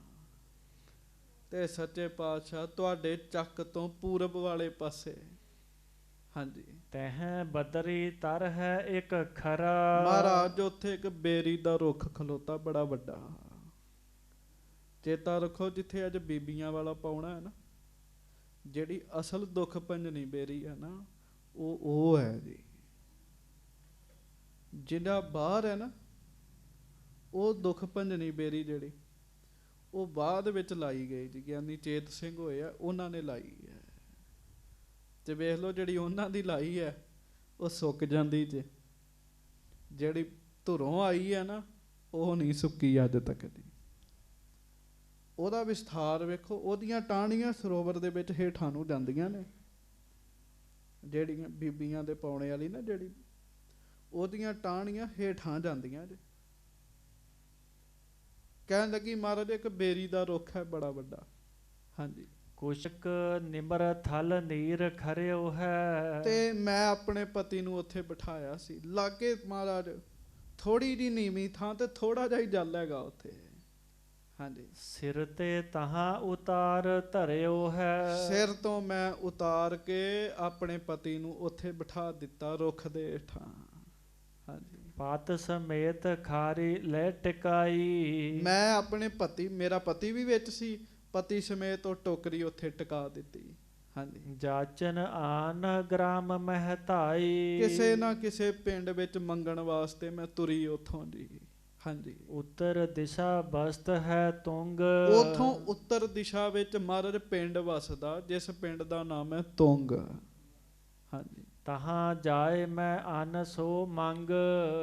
ਤੇ ਸੱਚੇ ਪਾਤਸ਼ਾਹ ਤੁਹਾਡੇ ਚੱਕ ਤੋਂ ਪੂਰਬ ਵਾਲੇ ਪਾਸੇ। ਹਾਂਜੀ। ਤਹਿ ਬਦਰੀ ਤਰ ਹੈ ਇੱਕ ਖਰਾ। ਮਹਾਰਾਜ ਉੱਥੇ ਇੱਕ ਬੇਰੀ ਦਾ ਰੁੱਖ ਖਲੋਤਾ ਬੜਾ ਵੱਡਾ। ਚੇਤਾ ਰੱਖੋ, ਜਿੱਥੇ ਅੱਜ ਬੀਬੀਆਂ ਵਾਲਾ ਪਾਉਣਾ ਹੈ ਨਾ, ਜਿਹੜੀ ਅਸਲ ਦੁੱਖ ਭੰਜਨੀ ਬੇਰੀ ਹੈ ਨਾ, ਉਹ ਹੈ ਜੀ। ਜਿਹੜਾ ਬਾਹਰ ਹੈ ਨਾ, ਉਹ ਦੁੱਖ ਭੰਜਨੀ ਬੇਰੀ ਜਿਹੜੀ, ਉਹ ਬਾਅਦ ਵਿੱਚ ਲਾਈ ਗਈ ਜੀ। ਗਿਆਨੀ ਚੇਤ ਸਿੰਘ ਹੋਏ ਆ, ਉਹਨਾਂ ਨੇ ਲਾਈ ਹੈ। ਤੇ ਵੇਖ ਲਓ, ਜਿਹੜੀ ਉਹਨਾਂ ਦੀ ਲਾਈ ਹੈ ਉਹ ਸੁੱਕ ਜਾਂਦੀ ਜੇ, ਜਿਹੜੀ ਧੁਰੋਂ ਆਈ ਹੈ ਨਾ ਉਹ ਨਹੀਂ ਸੁੱਕੀ ਅੱਜ ਤੱਕ ਦੀ। ਉਹਦਾ ਵਿਸਥਾਰ ਵੇਖੋ, ਉਹਦੀਆਂ ਟਾਹਣੀਆਂ ਸਰੋਵਰ ਦੇ ਵਿੱਚ ਹੇਠਾਂ ਨੂੰ ਜਾਂਦੀਆਂ ਨੇ, ਜਿਹੜੀਆਂ ਬੀਬੀਆਂ ਦੇ ਪਾਉਣੇ ਵਾਲੀ ਨਾ, ਜਿਹੜੀ ਉਹਦੀਆਂ ਟਾਹਣੀਆਂ ਹੇਠਾਂ ਜਾਂਦੀਆਂ ਜੇ। ਕਹਿਣ ਲੱਗੀ ਮਹਾਰਾਜ ਇੱਕ ਬੇਰੀ ਦਾ ਰੁੱਖ ਹੈ ਬੜਾ ਵੱਡਾ। ਹਾਂਜੀ। ਕੁਸ਼ਕ ਨਿਮਰ ਥਲ ਨੀਰ ਖਰਿਓ ਹੈ। ਤੇ ਮੈਂ ਆਪਣੇ ਪਤੀ ਨੂੰ ਉੱਥੇ ਬਿਠਾਇਆ ਸੀ ਲਾਗੇ। ਮਹਾਰਾਜ ਥੋੜੀ ਜਿਹੀ ਨੀਵੀਂ ਥਾਂ ਤੇ ਥੋੜਾ ਜਿਹਾ ਹੀ ਜਲ ਹੈਗਾ ਉੱਥੇ। ਹਾਂਜੀ। ਸਿਰ ਤੇ ਤਹਾਂ ਉਤਾਰ ਧਰਿਓ ਹੈ। ਸਿਰ ਤੋਂ ਮੈਂ ਉਤਾਰ ਕੇ ਆਪਣੇ ਪਤੀ ਨੂੰ ਉੱਥੇ ਬਿਠਾ ਦਿੱਤਾ ਰੁੱਖ ਦੇ ਹੇਠਾਂ। ਹਾਂਜੀ। ਪਤ ਸਮੇਤ ਖਾਰੀ ਲੈ ਟਿਕਾਈ। ਮੈਂ ਆਪਣੇ ਪਤੀ, ਮੇਰਾ ਪਤੀ ਵੀ ਵਿੱਚ ਸੀ, ਪਤੀ ਸਮੇਤ ਉਹ ਟੋਕਰੀ ਉੱਥੇ ਟਿਕਾ ਦਿੱਤੀ। ਹਾਂਜੀ। ਜਾਚਨ ਆਨ ਗ੍ਰਾਮ ਮਹਿਤਾਈ। ਕਿਸੇ ਨਾ ਕਿਸੇ ਪਿੰਡ ਵਿੱਚ ਮੰਗਣ ਵਾਸਤੇ ਮੈਂ ਤੁਰੀ ਉੱਥੋਂ ਜੀ। ਹਾਂਜੀ। ਉੱਤਰ ਦਿਸ਼ਾ ਬਸਤ ਹੈ ਤੁੰਗ। ਉੱਥੋਂ ਉੱਤਰ ਦਿਸ਼ਾ ਵਿੱਚ ਮਹਾਰਾਜ ਪਿੰਡ ਵਸਦਾ, ਜਿਸ ਪਿੰਡ ਦਾ ਨਾਮ ਹੈ ਤੁੰਗ। ਹਾਂਜੀ। ਤਹਾਂ ਜਾਏ ਮੈਂ ਅਨ ਸੋ ਮੰਗ।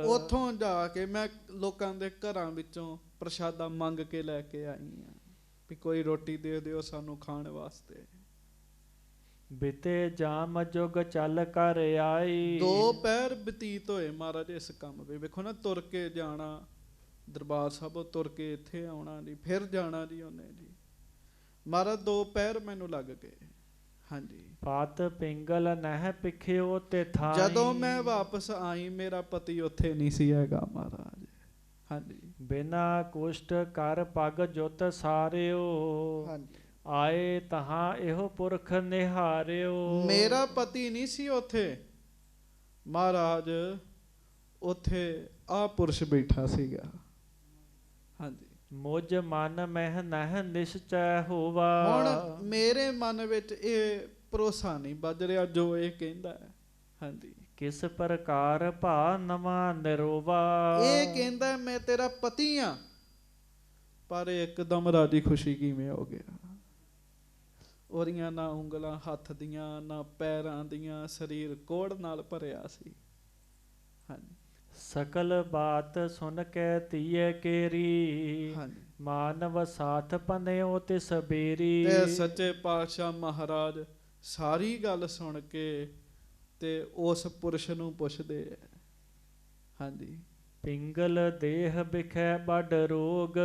ਉੱਥੋਂ ਜਾ ਕੇ ਮੈਂ ਲੋਕਾਂ ਦੇ ਘਰਾਂ ਵਿੱਚੋਂ ਪ੍ਰਸ਼ਾਦਾ ਮੰਗ ਕੇ ਲੈ ਕੇ ਆਈ ਹਾਂ, ਵੀ ਕੋਈ ਰੋਟੀ ਦੇ ਦਿਓ ਸਾਨੂੰ ਖਾਣ ਵਾਸਤੇ। ਬਿਤੇ ਜਾਮ ਜੁਗ ਚੱਲ ਕਰ ਆਈ। 2 ਪਹਿਰ ਬਤੀਤ ਹੋਏ ਮਹਾਰਾਜ ਇਸ ਕੰਮ ਵਿੱਚ। ਵੇਖੋ ਨਾ, ਤੁਰ ਕੇ ਜਾਣਾ ਦਰਬਾਰ ਸਾਹਿਬੋਂ, ਤੁਰ ਕੇ ਇੱਥੇ ਆਉਣਾ ਜੀ, ਫਿਰ ਜਾਣਾ ਜੀ ਉਹਨੇ ਜੀ। ਮਹਾਰਾਜ 2 ਪਹਿਰ ਮੈਨੂੰ ਲੱਗ ਗਏ। ਹਾਂਜੀ। ਪਤ ਪਿੰਗਲ ਨਹਿ ਪਿਖਿਓ ਤੇ ਥਾਈ। ਜਦੋਂ ਮੈਂ ਵਾਪਸ ਆਈ ਮੇਰਾ ਪਤੀ ਉੱਥੇ ਨਹੀਂ ਸੀ ਹੈਗਾ ਮਹਾਰਾਜ। ਹਾਂਜੀ। ਬਿਨਾ ਕੁਸ਼ਟ ਕਰ ਪਗ ਜੁਤ ਸਾਰਿਓ। ਹਾਂਜੀ। ਆਏ ਤਹਾਂ ਇਹੋ ਪੁਰਖ ਨਿਹਾਰਿਓ। ਮੇਰਾ ਪਤੀ ਨਹੀਂ ਸੀ ਉੱਥੇ ਮਹਾਰਾਜ, ਉੱਥੇ ਆ ਪੁਰਸ਼ ਬੈਠਾ ਸੀਗਾ। ਹਾਂਜੀ। ਮੁਝ ਮਨ ਮਹਿ ਨਹਿ ਨਿਸ਼ਚੈ ਹੋਵਾ। ਹੁਣ ਮੇਰੇ ਮਨ ਵਿੱਚ ਇਹ ਭਰੋਸਾ ਨਹੀਂ ਵੱਜ ਰਿਹਾ ਜੋ ਇਹ ਕਹਿੰਦਾ ਹੈ। ਹਾਂਜੀ। ਕਿਸ ਪ੍ਰਕਾਰ ਭਾ ਨਵਾਂ ਨਿਰੋਵਾ। ਇਹ ਕਹਿੰਦਾ ਮੈਂ ਤੇਰਾ ਪਤੀ ਆ, ਪਰ ਇੱਕਦਮ ਰਾਜੀ ਖੁਸ਼ੀ ਕਿਵੇਂ ਹੋ ਗਿਆ। ਉਹਦੀਆਂ ਨਾ ਉਂਗਲਾਂ ਹੱਥ ਦੀਆਂ, ਨਾ ਪੈਰਾਂ ਦੀਆਂ, ਸਰੀਰ ਕੋੜ ਨਾਲ ਭਰਿਆ ਸੀ। ਹਾਂਜੀ। ਸਕਲ ਬਾਤ ਸੁਣ ਕੇ ਧੀਏ ਕੇਰੀ। ਹਾਂਜੀ। ਮਾਨਵ ਸਾਥ ਪਨਿਓ ਤਿਸ ਬੇਰੀ। ਤੇ ਸੱਚੇ ਪਾਤਸ਼ਾਹ ਮਹਾਰਾਜ ਸਾਰੀ ਗੱਲ ਸੁਣ ਕੇ ਤੇ ਉਸ ਪੁਰਸ਼ ਨੂੰ ਪੁੱਛਦੇ ਆ। ਹਾਂਜੀ। ਪਿੰਗਲ ਦੇਹ ਬਿਖੈ ਬਡ ਰੋਗ,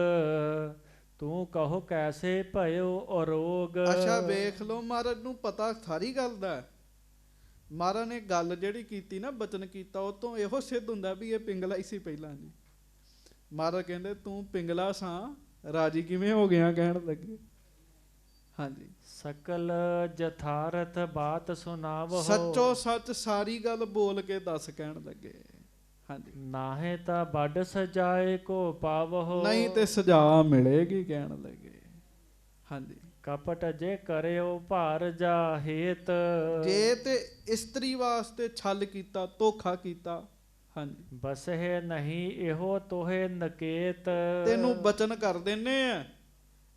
ਤੂੰ ਕਹੋ ਕੈਸੇ ਭਇਓ ਅਰੋਗ। ਅੱਛਾ ਵੇਖ ਲਓ, ਮਹਾਰਾਜ ਨੂੰ ਪਤਾ ਸਾਰੀ ਗੱਲ ਦਾ। ਮਹਾਰਾਜ ਨੇ ਗੱਲ ਜਿਹੜੀ ਕੀਤੀ ਨਾ, ਬਚਨ ਕੀਤਾ, ਉਹ ਤੋਂ ਇਹੋ ਸਿੱਧ ਹੁੰਦਾ ਵੀ ਇਹ ਪਿੰਗਲਾ ਹੀ ਸੀ ਪਹਿਲਾਂ ਜੀ। ਮਹਾਰਾਜ ਕਹਿੰਦੇ ਤੂੰ ਪਿੰਗਲਾ ਸਾਂ ਰਾਜੀ ਕਿਵੇਂ ਹੋ ਗਿਆ ਕਹਿਣ ਲੱਗੇ। ਹਾਂਜੀ, ਸਕਲ ਜਥਾਰਥ ਬਾਤ ਸੁਨਾਵਹੁ, ਸੱਚੋ ਸੱਚ ਸਾਰੀ ਗੱਲ ਬੋਲ ਕੇ ਦੱਸ ਕਹਿਣ ਲੱਗੇ। ਹਾਂਜੀ, ਨਾਹੇ ਤਾਂ ਵੱਡ ਸਜਾਏ ਕੋ ਪਾਵਹੁ, ਨਹੀਂ ਤੇ ਸਜ਼ਾ ਮਿਲੇਗੀ ਕਹਿਣ ਲੱਗੇ। ਹਾਂਜੀ, ਕਪਟ ਜੇ ਕਰਿਓ ਭਾਰ ਜਾ ਹੇਤ, ਜੇ ਤੇ ਇਸਤਰੀ ਵਾਸਤੇ ਛਲ ਕੀਤਾ, ਧੋਖਾ ਕੀਤਾ, ਹਾਂਜੀ, ਬਸਹਿ ਨਹੀਂ ਇਹੋ ਤੋਹੇ ਨਕੇਤ, ਤੈਨੂੰ ਬਚਨ ਕਰ ਦਿੰਨੇ ਆ,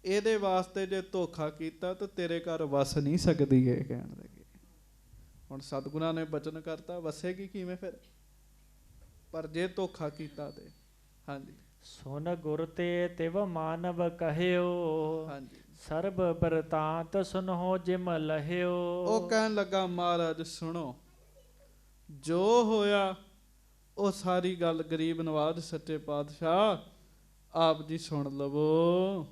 ਇਹਦੇ ਵਾਸਤੇ ਜੇ ਧੋਖਾ ਕੀਤਾ ਤਾਂ ਤੇਰੇ ਘਰ ਵਸ ਨਹੀਂ ਸਕਦੀ ਇਹ ਕਹਿਣ ਲੱਗੇ। ਹੁਣ ਸਤਿਗੁਰਾਂ ਨੇ ਬਚਨ ਕਰਤਾ, ਵਸੇਗੀ ਕਿਵੇਂ ਫਿਰ? ਪਰ ਜੇ ਧੋਖਾ ਕੀਤਾ ਤੇ। ਹਾਂਜੀ, ਸੁਨ ਗੁਰ ਤੇ ਤਿਵ ਮਾਨਵ ਕਹਿਓ, ਹਾਂਜੀ, ਸਰਬ ਬਰਤਾਂਤ ਸੁਨਹੁ ਜਿਮ ਲਹਿਓ। ਉਹ ਕਹਿਣ ਲੱਗਾ ਮਹਾਰਾਜ ਸੁਣੋ, ਜੋ ਹੋਇਆ ਉਹ ਸਾਰੀ ਗੱਲ ਗਰੀਬ ਨਵਾਜ਼ ਸੱਚੇ ਪਾਤਸ਼ਾਹ ਆਪ ਜੀ ਸੁਣ ਲਵੋ।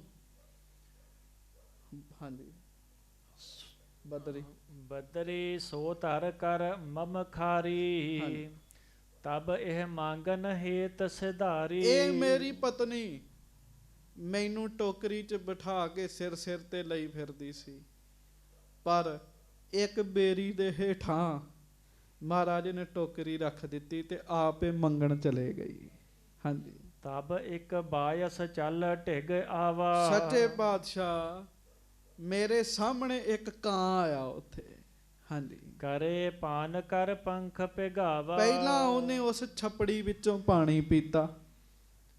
ਹਾਂਜੀ, ਬਦਰੀ ਸੋ ਧਰ ਕਰ ਮਮਖਾਰੀ, ਹਾਂਜੀ, ਤਬ ਇਹ ਮੰਗਨ ਹੇਤ ਸਿਧਾਰੀ। ਇਹ ਮੇਰੀ ਪਤਨੀ ਮੈਨੂੰ ਟੋਕਰੀ 'ਚ ਬਿਠਾ ਕੇ ਸਿਰ ਸਿਰ ਤੇ ਲਈ ਫਿਰਦੀ ਸੀ, ਪਰ ਇੱਕ ਬੇਰੀ ਦੇ ਹੇਠਾਂ ਮਹਾਰਾਜ ਨੇ ਟੋਕਰੀ ਰੱਖ ਦਿੱਤੀ ਤੇ ਆਪੇ ਮੰਗਣ ਚਲੇ ਗਈ। ਹਾਂਜੀ, ਤਬ ਇੱਕ ਬਾਇਸ ਚੱਲ ਢਿਗ ਆਵਾ, ਸੱਚੇ ਪਾਤਸ਼ਾਹ ਮੇਰੇ ਸਾਹਮਣੇ ਇੱਕ ਕਾਂ ਆਇਆ ਉੱਥੇ। ਹਾਂਜੀ, ਕਰੇ ਪਾਨ ਕਰ ਪੰਖ ਪਿਗਾਵਾ, ਪਹਿਲਾਂ ਉਹਨੇ ਉਸ ਛਪੜੀ ਵਿੱਚੋਂ ਪਾਣੀ ਪੀਤਾ,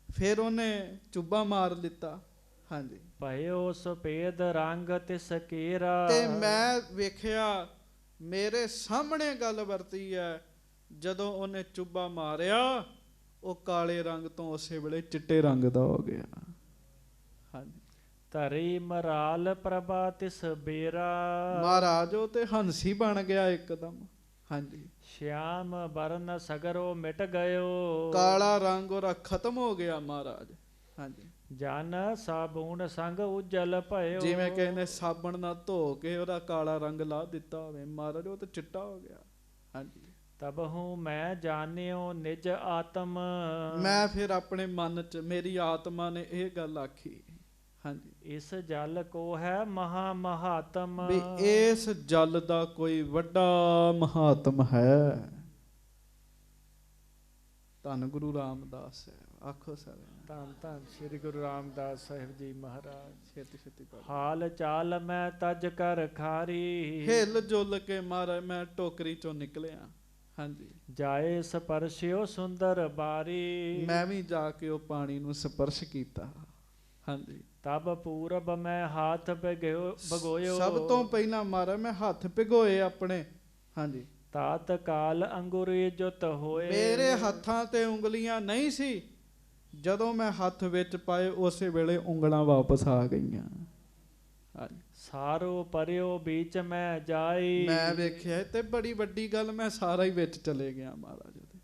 ਫਿਰ ਉਹਨੇ ਚੁੱਭਾ ਮਾਰ ਲਿੱਤਾ। ਹਾਂਜੀ, ਭਇਓ ਸਫੇਦ ਰੰਗ ਤਿਸ ਕੇਰਾ, ਤੇ ਮੈਂ ਵੇਖਿਆ ਮੇਰੇ ਸਾਹਮਣੇ ਗੱਲ ਵਰਤੀ ਹੈ, ਜਦੋਂ ਉਹਨੇ ਚੁੱਭਾ ਮਾਰਿਆ ਉਹ ਕਾਲੇ ਰੰਗ ਤੋਂ ਉਸੇ ਵੇਲੇ ਚਿੱਟੇ ਰੰਗ ਦਾ ਹੋ ਗਿਆ। ਹਾਂਜੀ, ਧਰੀ ਮਰਾਲ ਪ੍ਰਭਾ ਤਿਸ ਬੇਰਾ, ਮਹਾਰਾਜ ਉਹ ਤੇ ਹੰਸੀ ਬਣ ਗਿਆ ਇੱਕਦਮ। ਹਾਂਜੀ, ਸ਼ਿਆਮ ਬਰਨ ਸਗਰੋ ਮਿਟ ਗਇਓ, ਕਾਲਾ ਰੰਗ ਉਹਦਾ ਖਤਮ ਹੋ ਗਿਆ ਮਹਾਰਾਜ। ਹਾਂਜੀ, ਜਨ ਸਾਬੂਨ ਸੰਗ ਉਜਲ ਭਇਓ, ਜਿਵੇਂ ਕਹਿੰਦੇ ਸਾਬਣ ਨਾਲ ਧੋ ਕੇ ਉਹਦਾ ਕਾਲਾ ਰੰਗ ਲਾ ਦਿੱਤਾ ਹੋਵੇ, ਮਹਾਰਾਜ ਉਹ ਤਾਂ ਚਿੱਟਾ ਹੋ ਗਿਆ। ਹਾਂਜੀ, ਤਬਹੁ ਮੈਂ ਜਾਣਿਓ ਨਿਜ ਆਤਮ, ਮੈਂ ਫਿਰ ਆਪਣੇ ਮਨ 'ਚ ਮੇਰੀ ਆਤਮਾ ਨੇ ਇਹ ਗੱਲ ਆਖੀ। ਹਾਂਜੀ, ਇਸ ਜਲ ਕੋ ਹੈ ਮਹਾ ਮਹਾਤਮ, ਵੀ ਇਸ ਜਲ ਦਾ ਕੋਈ ਵੱਡਾ ਮਹਾਤਮ ਹੈ। ਧੰਨ ਗੁਰੂ ਰਾਮਦਾਸ ਹੈ। ਆਖੋ ਸਾਰੇ ਧੰਨ ਧੰਨ ਸ੍ਰੀ ਗੁਰੂ ਰਾਮਦਾਸ ਸਾਹਿਬ ਜੀ ਮਹਾਰਾਜ। ਛੇਤੀ ਛੇਤੀ ਪੜ੍ਹੋ। ਹਾਲ ਚਾਲ ਮੈਂ ਤਜ ਕਰ ਖਾਰੀ, ਹਿੱਲ ਜੁਲ ਕੇ ਮਹਾਰਾਜ ਮੈਂ ਟੋਕਰੀ ਚੋਂ ਨਿਕਲਿਆ। ਹਾਂਜੀ, ਜਾਏ ਸਪਰਸ਼ਿਓ ਸੁੰਦਰ ਬਾਰੀ, ਮੈਂ ਵੀ ਜਾ ਕੇ ਉਹ ਪਾਣੀ ਨੂੰ ਸਪਰਸ਼ ਕੀਤਾ। ਹਾਂਜੀ, ਤਬ ਪੂਰਬ ਮੈਂ ਹੱਥ ਭਗੋਇਓ, ਸਭ ਤੋਂ ਪਹਿਲਾਂ ਮਹਾਰਾਜ ਮੈਂ ਹੱਥ ਭਿਗੋਏ ਆਪਣੇ। ਹਾਂਜੀ, ਤਾਤ ਕਾਲ ਅੰਗੁਰੀ ਜੁਤ ਹੋਏ, ਮੇਰੇ ਹੱਥਾਂ ਤੇ ਉਂਗਲੀਆਂ ਨਹੀਂ ਸੀ, ਜਦੋਂ ਮੈਂ ਹੱਥ ਵਿੱਚ ਪਾਏ ਉਸੇ ਵੇਲੇ ਉਂਗਲਾਂ ਵਾਪਸ ਆ ਗਈਆਂ। ਹਾਂਜੀ, ਸਾਰੋ ਪਰਿਓ ਵਿੱਚ ਮੈਂ ਜਾਈ, ਮੈਂ ਵੇਖਿਆ ਤੇ ਬੜੀ ਵੱਡੀ ਗੱਲ, ਮੈਂ ਸਾਰਾ ਹੀ ਵਿੱਚ ਚਲੇ ਗਿਆ ਮਹਾਰਾਜ ਦੇ।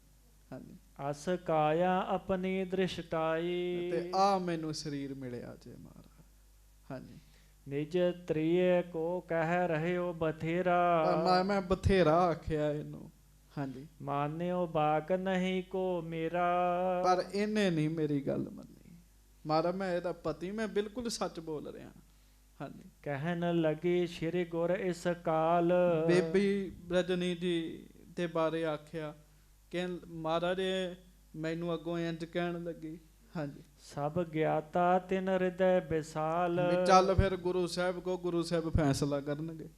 ਹਾਂਜੀ, ਅਸ ਕਾਇਆ ਆਪਣੀ ਦ੍ਰਿਸ਼ਟਾਈ, ਤੇ ਆ ਮੈਨੂੰ ਸਰੀਰ ਮਿਲਿਆ ਜੇ ਮਹਾਰਾਜ। ਹਾਂਜੀ, ਨਿਜ ਤ੍ਰਿਏ ਕੋ ਕਹਿ ਰਹਿਓ ਬਥੇਰਾ, ਮੈਂ ਬਥੇਰਾ ਆਖਿਆ ਇਹਨੂੰ। ਹਾਂਜੀ, ਮਾਨਿਓ ਬਾਕ ਨਹੀਂ ਕੋ ਮੇਰਾ, ਪਰ ਇਹਨੇ ਨਹੀਂ ਮੇਰੀ ਗੱਲ ਮੰਨੀ। ਮਹਾਰਾਜ ਮੈਂ ਇਹਦਾ ਪਤੀ, ਮੈਂ ਬਿਲਕੁਲ ਸੱਚ ਬੋਲ ਰਿਹਾ। ਹਾਂਜੀ, ਕਹਿਣ ਲੱਗੀ ਸ਼੍ਰੀ ਗੁਰ ਇਸ ਕਾਲ, ਬੇਬੀ ਰਜਨੀ ਜੀ ਦੇ ਬਾਰੇ ਆਖਿਆ ਕਿ ਮਹਾਰਾਜ ਮੈਨੂੰ ਅੱਗੋਂ ਇੰਜ ਕਹਿਣ ਲੱਗੀ। ਹਾਂਜੀ, ਸਭ ਗਿਆਤਾ ਤਿਨ ਹਿਰਦੈ ਵਿਸਾਲ, ਵੀ ਚੱਲ ਫਿਰ ਗੁਰੂ ਸਾਹਿਬ ਕੋ, ਗੁਰੂ ਸਾਹਿਬ ਫੈਸਲਾ ਕਰਨਗੇ।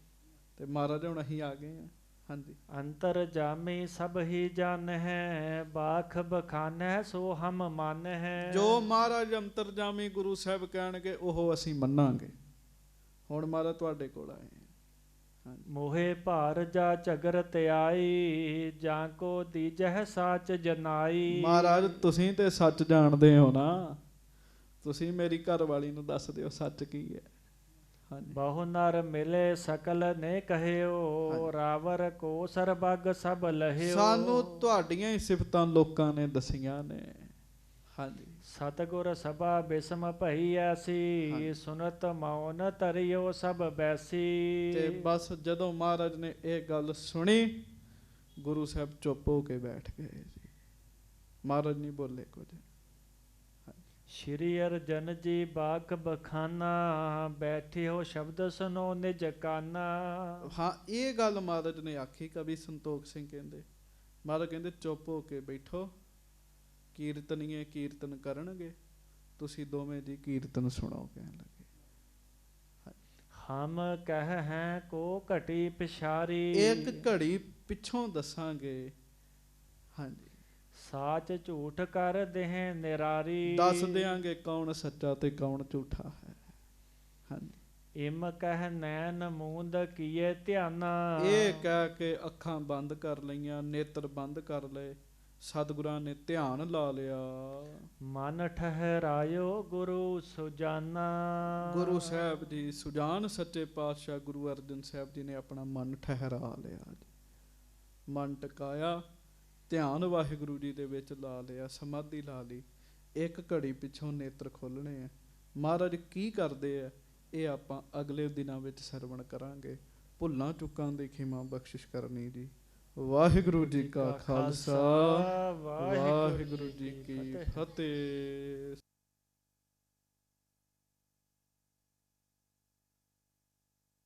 ਤੇ ਮਹਾਰਾਜ ਹੁਣ ਅਸੀਂ ਆ ਗਏ ਹਾਂ। ਹਾਂਜੀ, ਅੰਤਰ ਜਾਮੀ ਸਭ ਹੀ ਜਨ ਹੈ, ਬਾਖ ਬਖਾਨੈ ਸੋ ਹਮ ਮਨ ਹੈ, ਜੋ ਮਹਾਰਾਜ ਅੰਤਰਜਾਮੀ ਗੁਰੂ ਸਾਹਿਬ ਕਹਿਣਗੇ ਉਹ ਅਸੀਂ ਮੰਨਾਂਗੇ। ਹੁਣ ਮਹਾਰਾਜ ਤੁਹਾਡੇ ਕੋਲ ਆਏ ਹਾਂ। ਹਾਂਜੀ, ਮੋਹੇ ਭਾਰ ਜਾ ਝਗਰਤ ਆਈ, ਜਾਂ ਕੋ ਦੀਜਹਿ ਸਾਚ ਜਨਾਈ। ਮਹਾਰਾਜ ਤੁਸੀਂ ਤੇ ਸੱਚ ਜਾਣਦੇ ਹੋ ਨਾ, ਤੁਸੀਂ ਮੇਰੀ ਘਰ ਵਾਲੀ ਨੂੰ ਦੱਸ ਦਿਓ ਸੱਚ ਕੀ ਹੈ। ਹਾਂਜੀ, ਬਹੁ ਨਰ ਮਿਲੇ ਸਕਲ ਨੇ ਕਹਿਓ, ਰਾਵਰ ਕੋ ਸਰਬੱਗ ਸਭ ਲਹਿਓ। ਸਾਨੂੰ ਤੁਹਾਡੀਆਂ ਹੀ ਸਿਫਤਾਂ ਲੋਕਾਂ ਨੇ ਦਸੀਆਂ ਨੇ। ਹਾਂਜੀ, ਸਤਿਗੁਰ ਸਭਾ ਬਿਸਮ ਭਈ ਐਸੀ, ਸੁਨਤ ਮੌਨ ਤਰਿਓ ਸਭ ਬੈਸੀ। ਤੇ ਬਸ ਜਦੋਂ ਮਹਾਰਾਜ ਨੇ ਇਹ ਗੱਲ ਸੁਣੀ, ਗੁਰੂ ਸਾਹਿਬ ਚੁੱਪ ਹੋ ਕੇ ਬੈਠ ਗਏ ਜੀ। ਮਹਾਰਾਜ ਨਹੀਂ ਬੋਲੇ ਕੁਝ। ਸ਼੍ਰੀ ਅਰਜਨ ਜੀ ਬਾਖ ਬਖਾਨਾ, ਬੈਠੇ ਹੋ ਸ਼ਬਦ ਸੁਨੋ ਨਿਜ ਕਾਨਾ। ਹਾਂ, ਇਹ ਗੱਲ ਮਹਾਰਾਜ ਨੇ ਆਖੀ। ਕਵੀ ਸੰਤੋਖ ਸਿੰਘ ਕਹਿੰਦੇ, ਮਹਾਰਾਜ ਕਹਿੰਦੇ ਚੁੱਪ ਹੋ ਕੇ ਬੈਠੋ, ਕੀਰਤਨੀਏ ਕੀਰਤਨ ਕਰਨਗੇ, ਤੁਸੀਂ ਦੋਵੇਂ ਜੀ ਕੀਰਤਨ ਸੁਣੋ। ਕਹਿਣ ਲੱਗੇ ਹਮ ਕਹਿ ਹੈ ਕੋ ਘਟੀ ਪਿਛਾਰੀ, ਇੱਕ ਘੜੀ ਪਿੱਛੋਂ ਦੱਸਾਂਗੇ। ਹਾਂਜੀ, ਸਾਚ ਝੂਠ ਕਰ ਦੇਹ ਨਿਰਾਰੀ, ਦੱਸ ਦਿਆਂਗੇ ਕੌਣ ਸੱਚਾ ਤੇ ਕੌਣ ਝੂਠਾ ਹੈ। ਹਾਂਜੀ, ਇਮ ਕਹਿ ਨੈਣ ਮੂੰਦ ਕੀਏ ਧਿਆਨਾ, ਇਹ ਕਹਿ ਕੇ ਅੱਖਾਂ ਬੰਦ ਕਰ ਲਈਆਂ, ਨੇਤਰ ਬੰਦ ਕਰ ਲਏ, ਸਤਿਗੁਰਾਂ ਨੇ ਧਿਆਨ ਲਾ ਲਿਆ। ਮਨ ਠਹਿਰਾਇਓ ਗੁਰੂ ਸੁਜਾਨਾ, ਗੁਰੂ ਸਾਹਿਬ ਜੀ ਸੁਜਾਨ ਸੱਚੇ ਪਾਤਸ਼ਾਹ ਗੁਰੂ ਅਰਜਨ ਸਾਹਿਬ ਜੀ ਨੇ ਆਪਣਾ ਮਨ ਠਹਿਰਾ ਲਿਆ ਜੀ। ਮਨ ਟਿਕਾਇਆ, ਧਿਆਨ ਵਾਹਿਗੁਰੂ ਜੀ ਦੇ ਵਿੱਚ ਲਾ ਲਿਆ, ਸਮਾਧੀ ਲਾ ਲਈ। ਇੱਕ ਘੜੀ ਪਿੱਛੋਂ ਨੇਤਰ ਖੋਲ੍ਹਣੇ ਆ। ਮਹਾਰਾਜ ਕੀ ਕਰਦੇ ਆ, ਇਹ ਆਪਾਂ ਅਗਲੇ ਦਿਨਾਂ ਵਿੱਚ ਸਰਵਣ ਕਰਾਂਗੇ। ਭੁੱਲਾਂ ਚੁੱਕਾਂ ਦੀ ਖਿਮਾ ਬਖਸ਼ਿਸ਼ ਕਰਨੀ ਜੀ। ਵਾਹਿਗੁਰੂ ਜੀ ਕਾ ਖਾਲਸਾ, ਵਾਹਿਗੁਰੂ ਜੀ ਕੀ ਫਤਿਹ।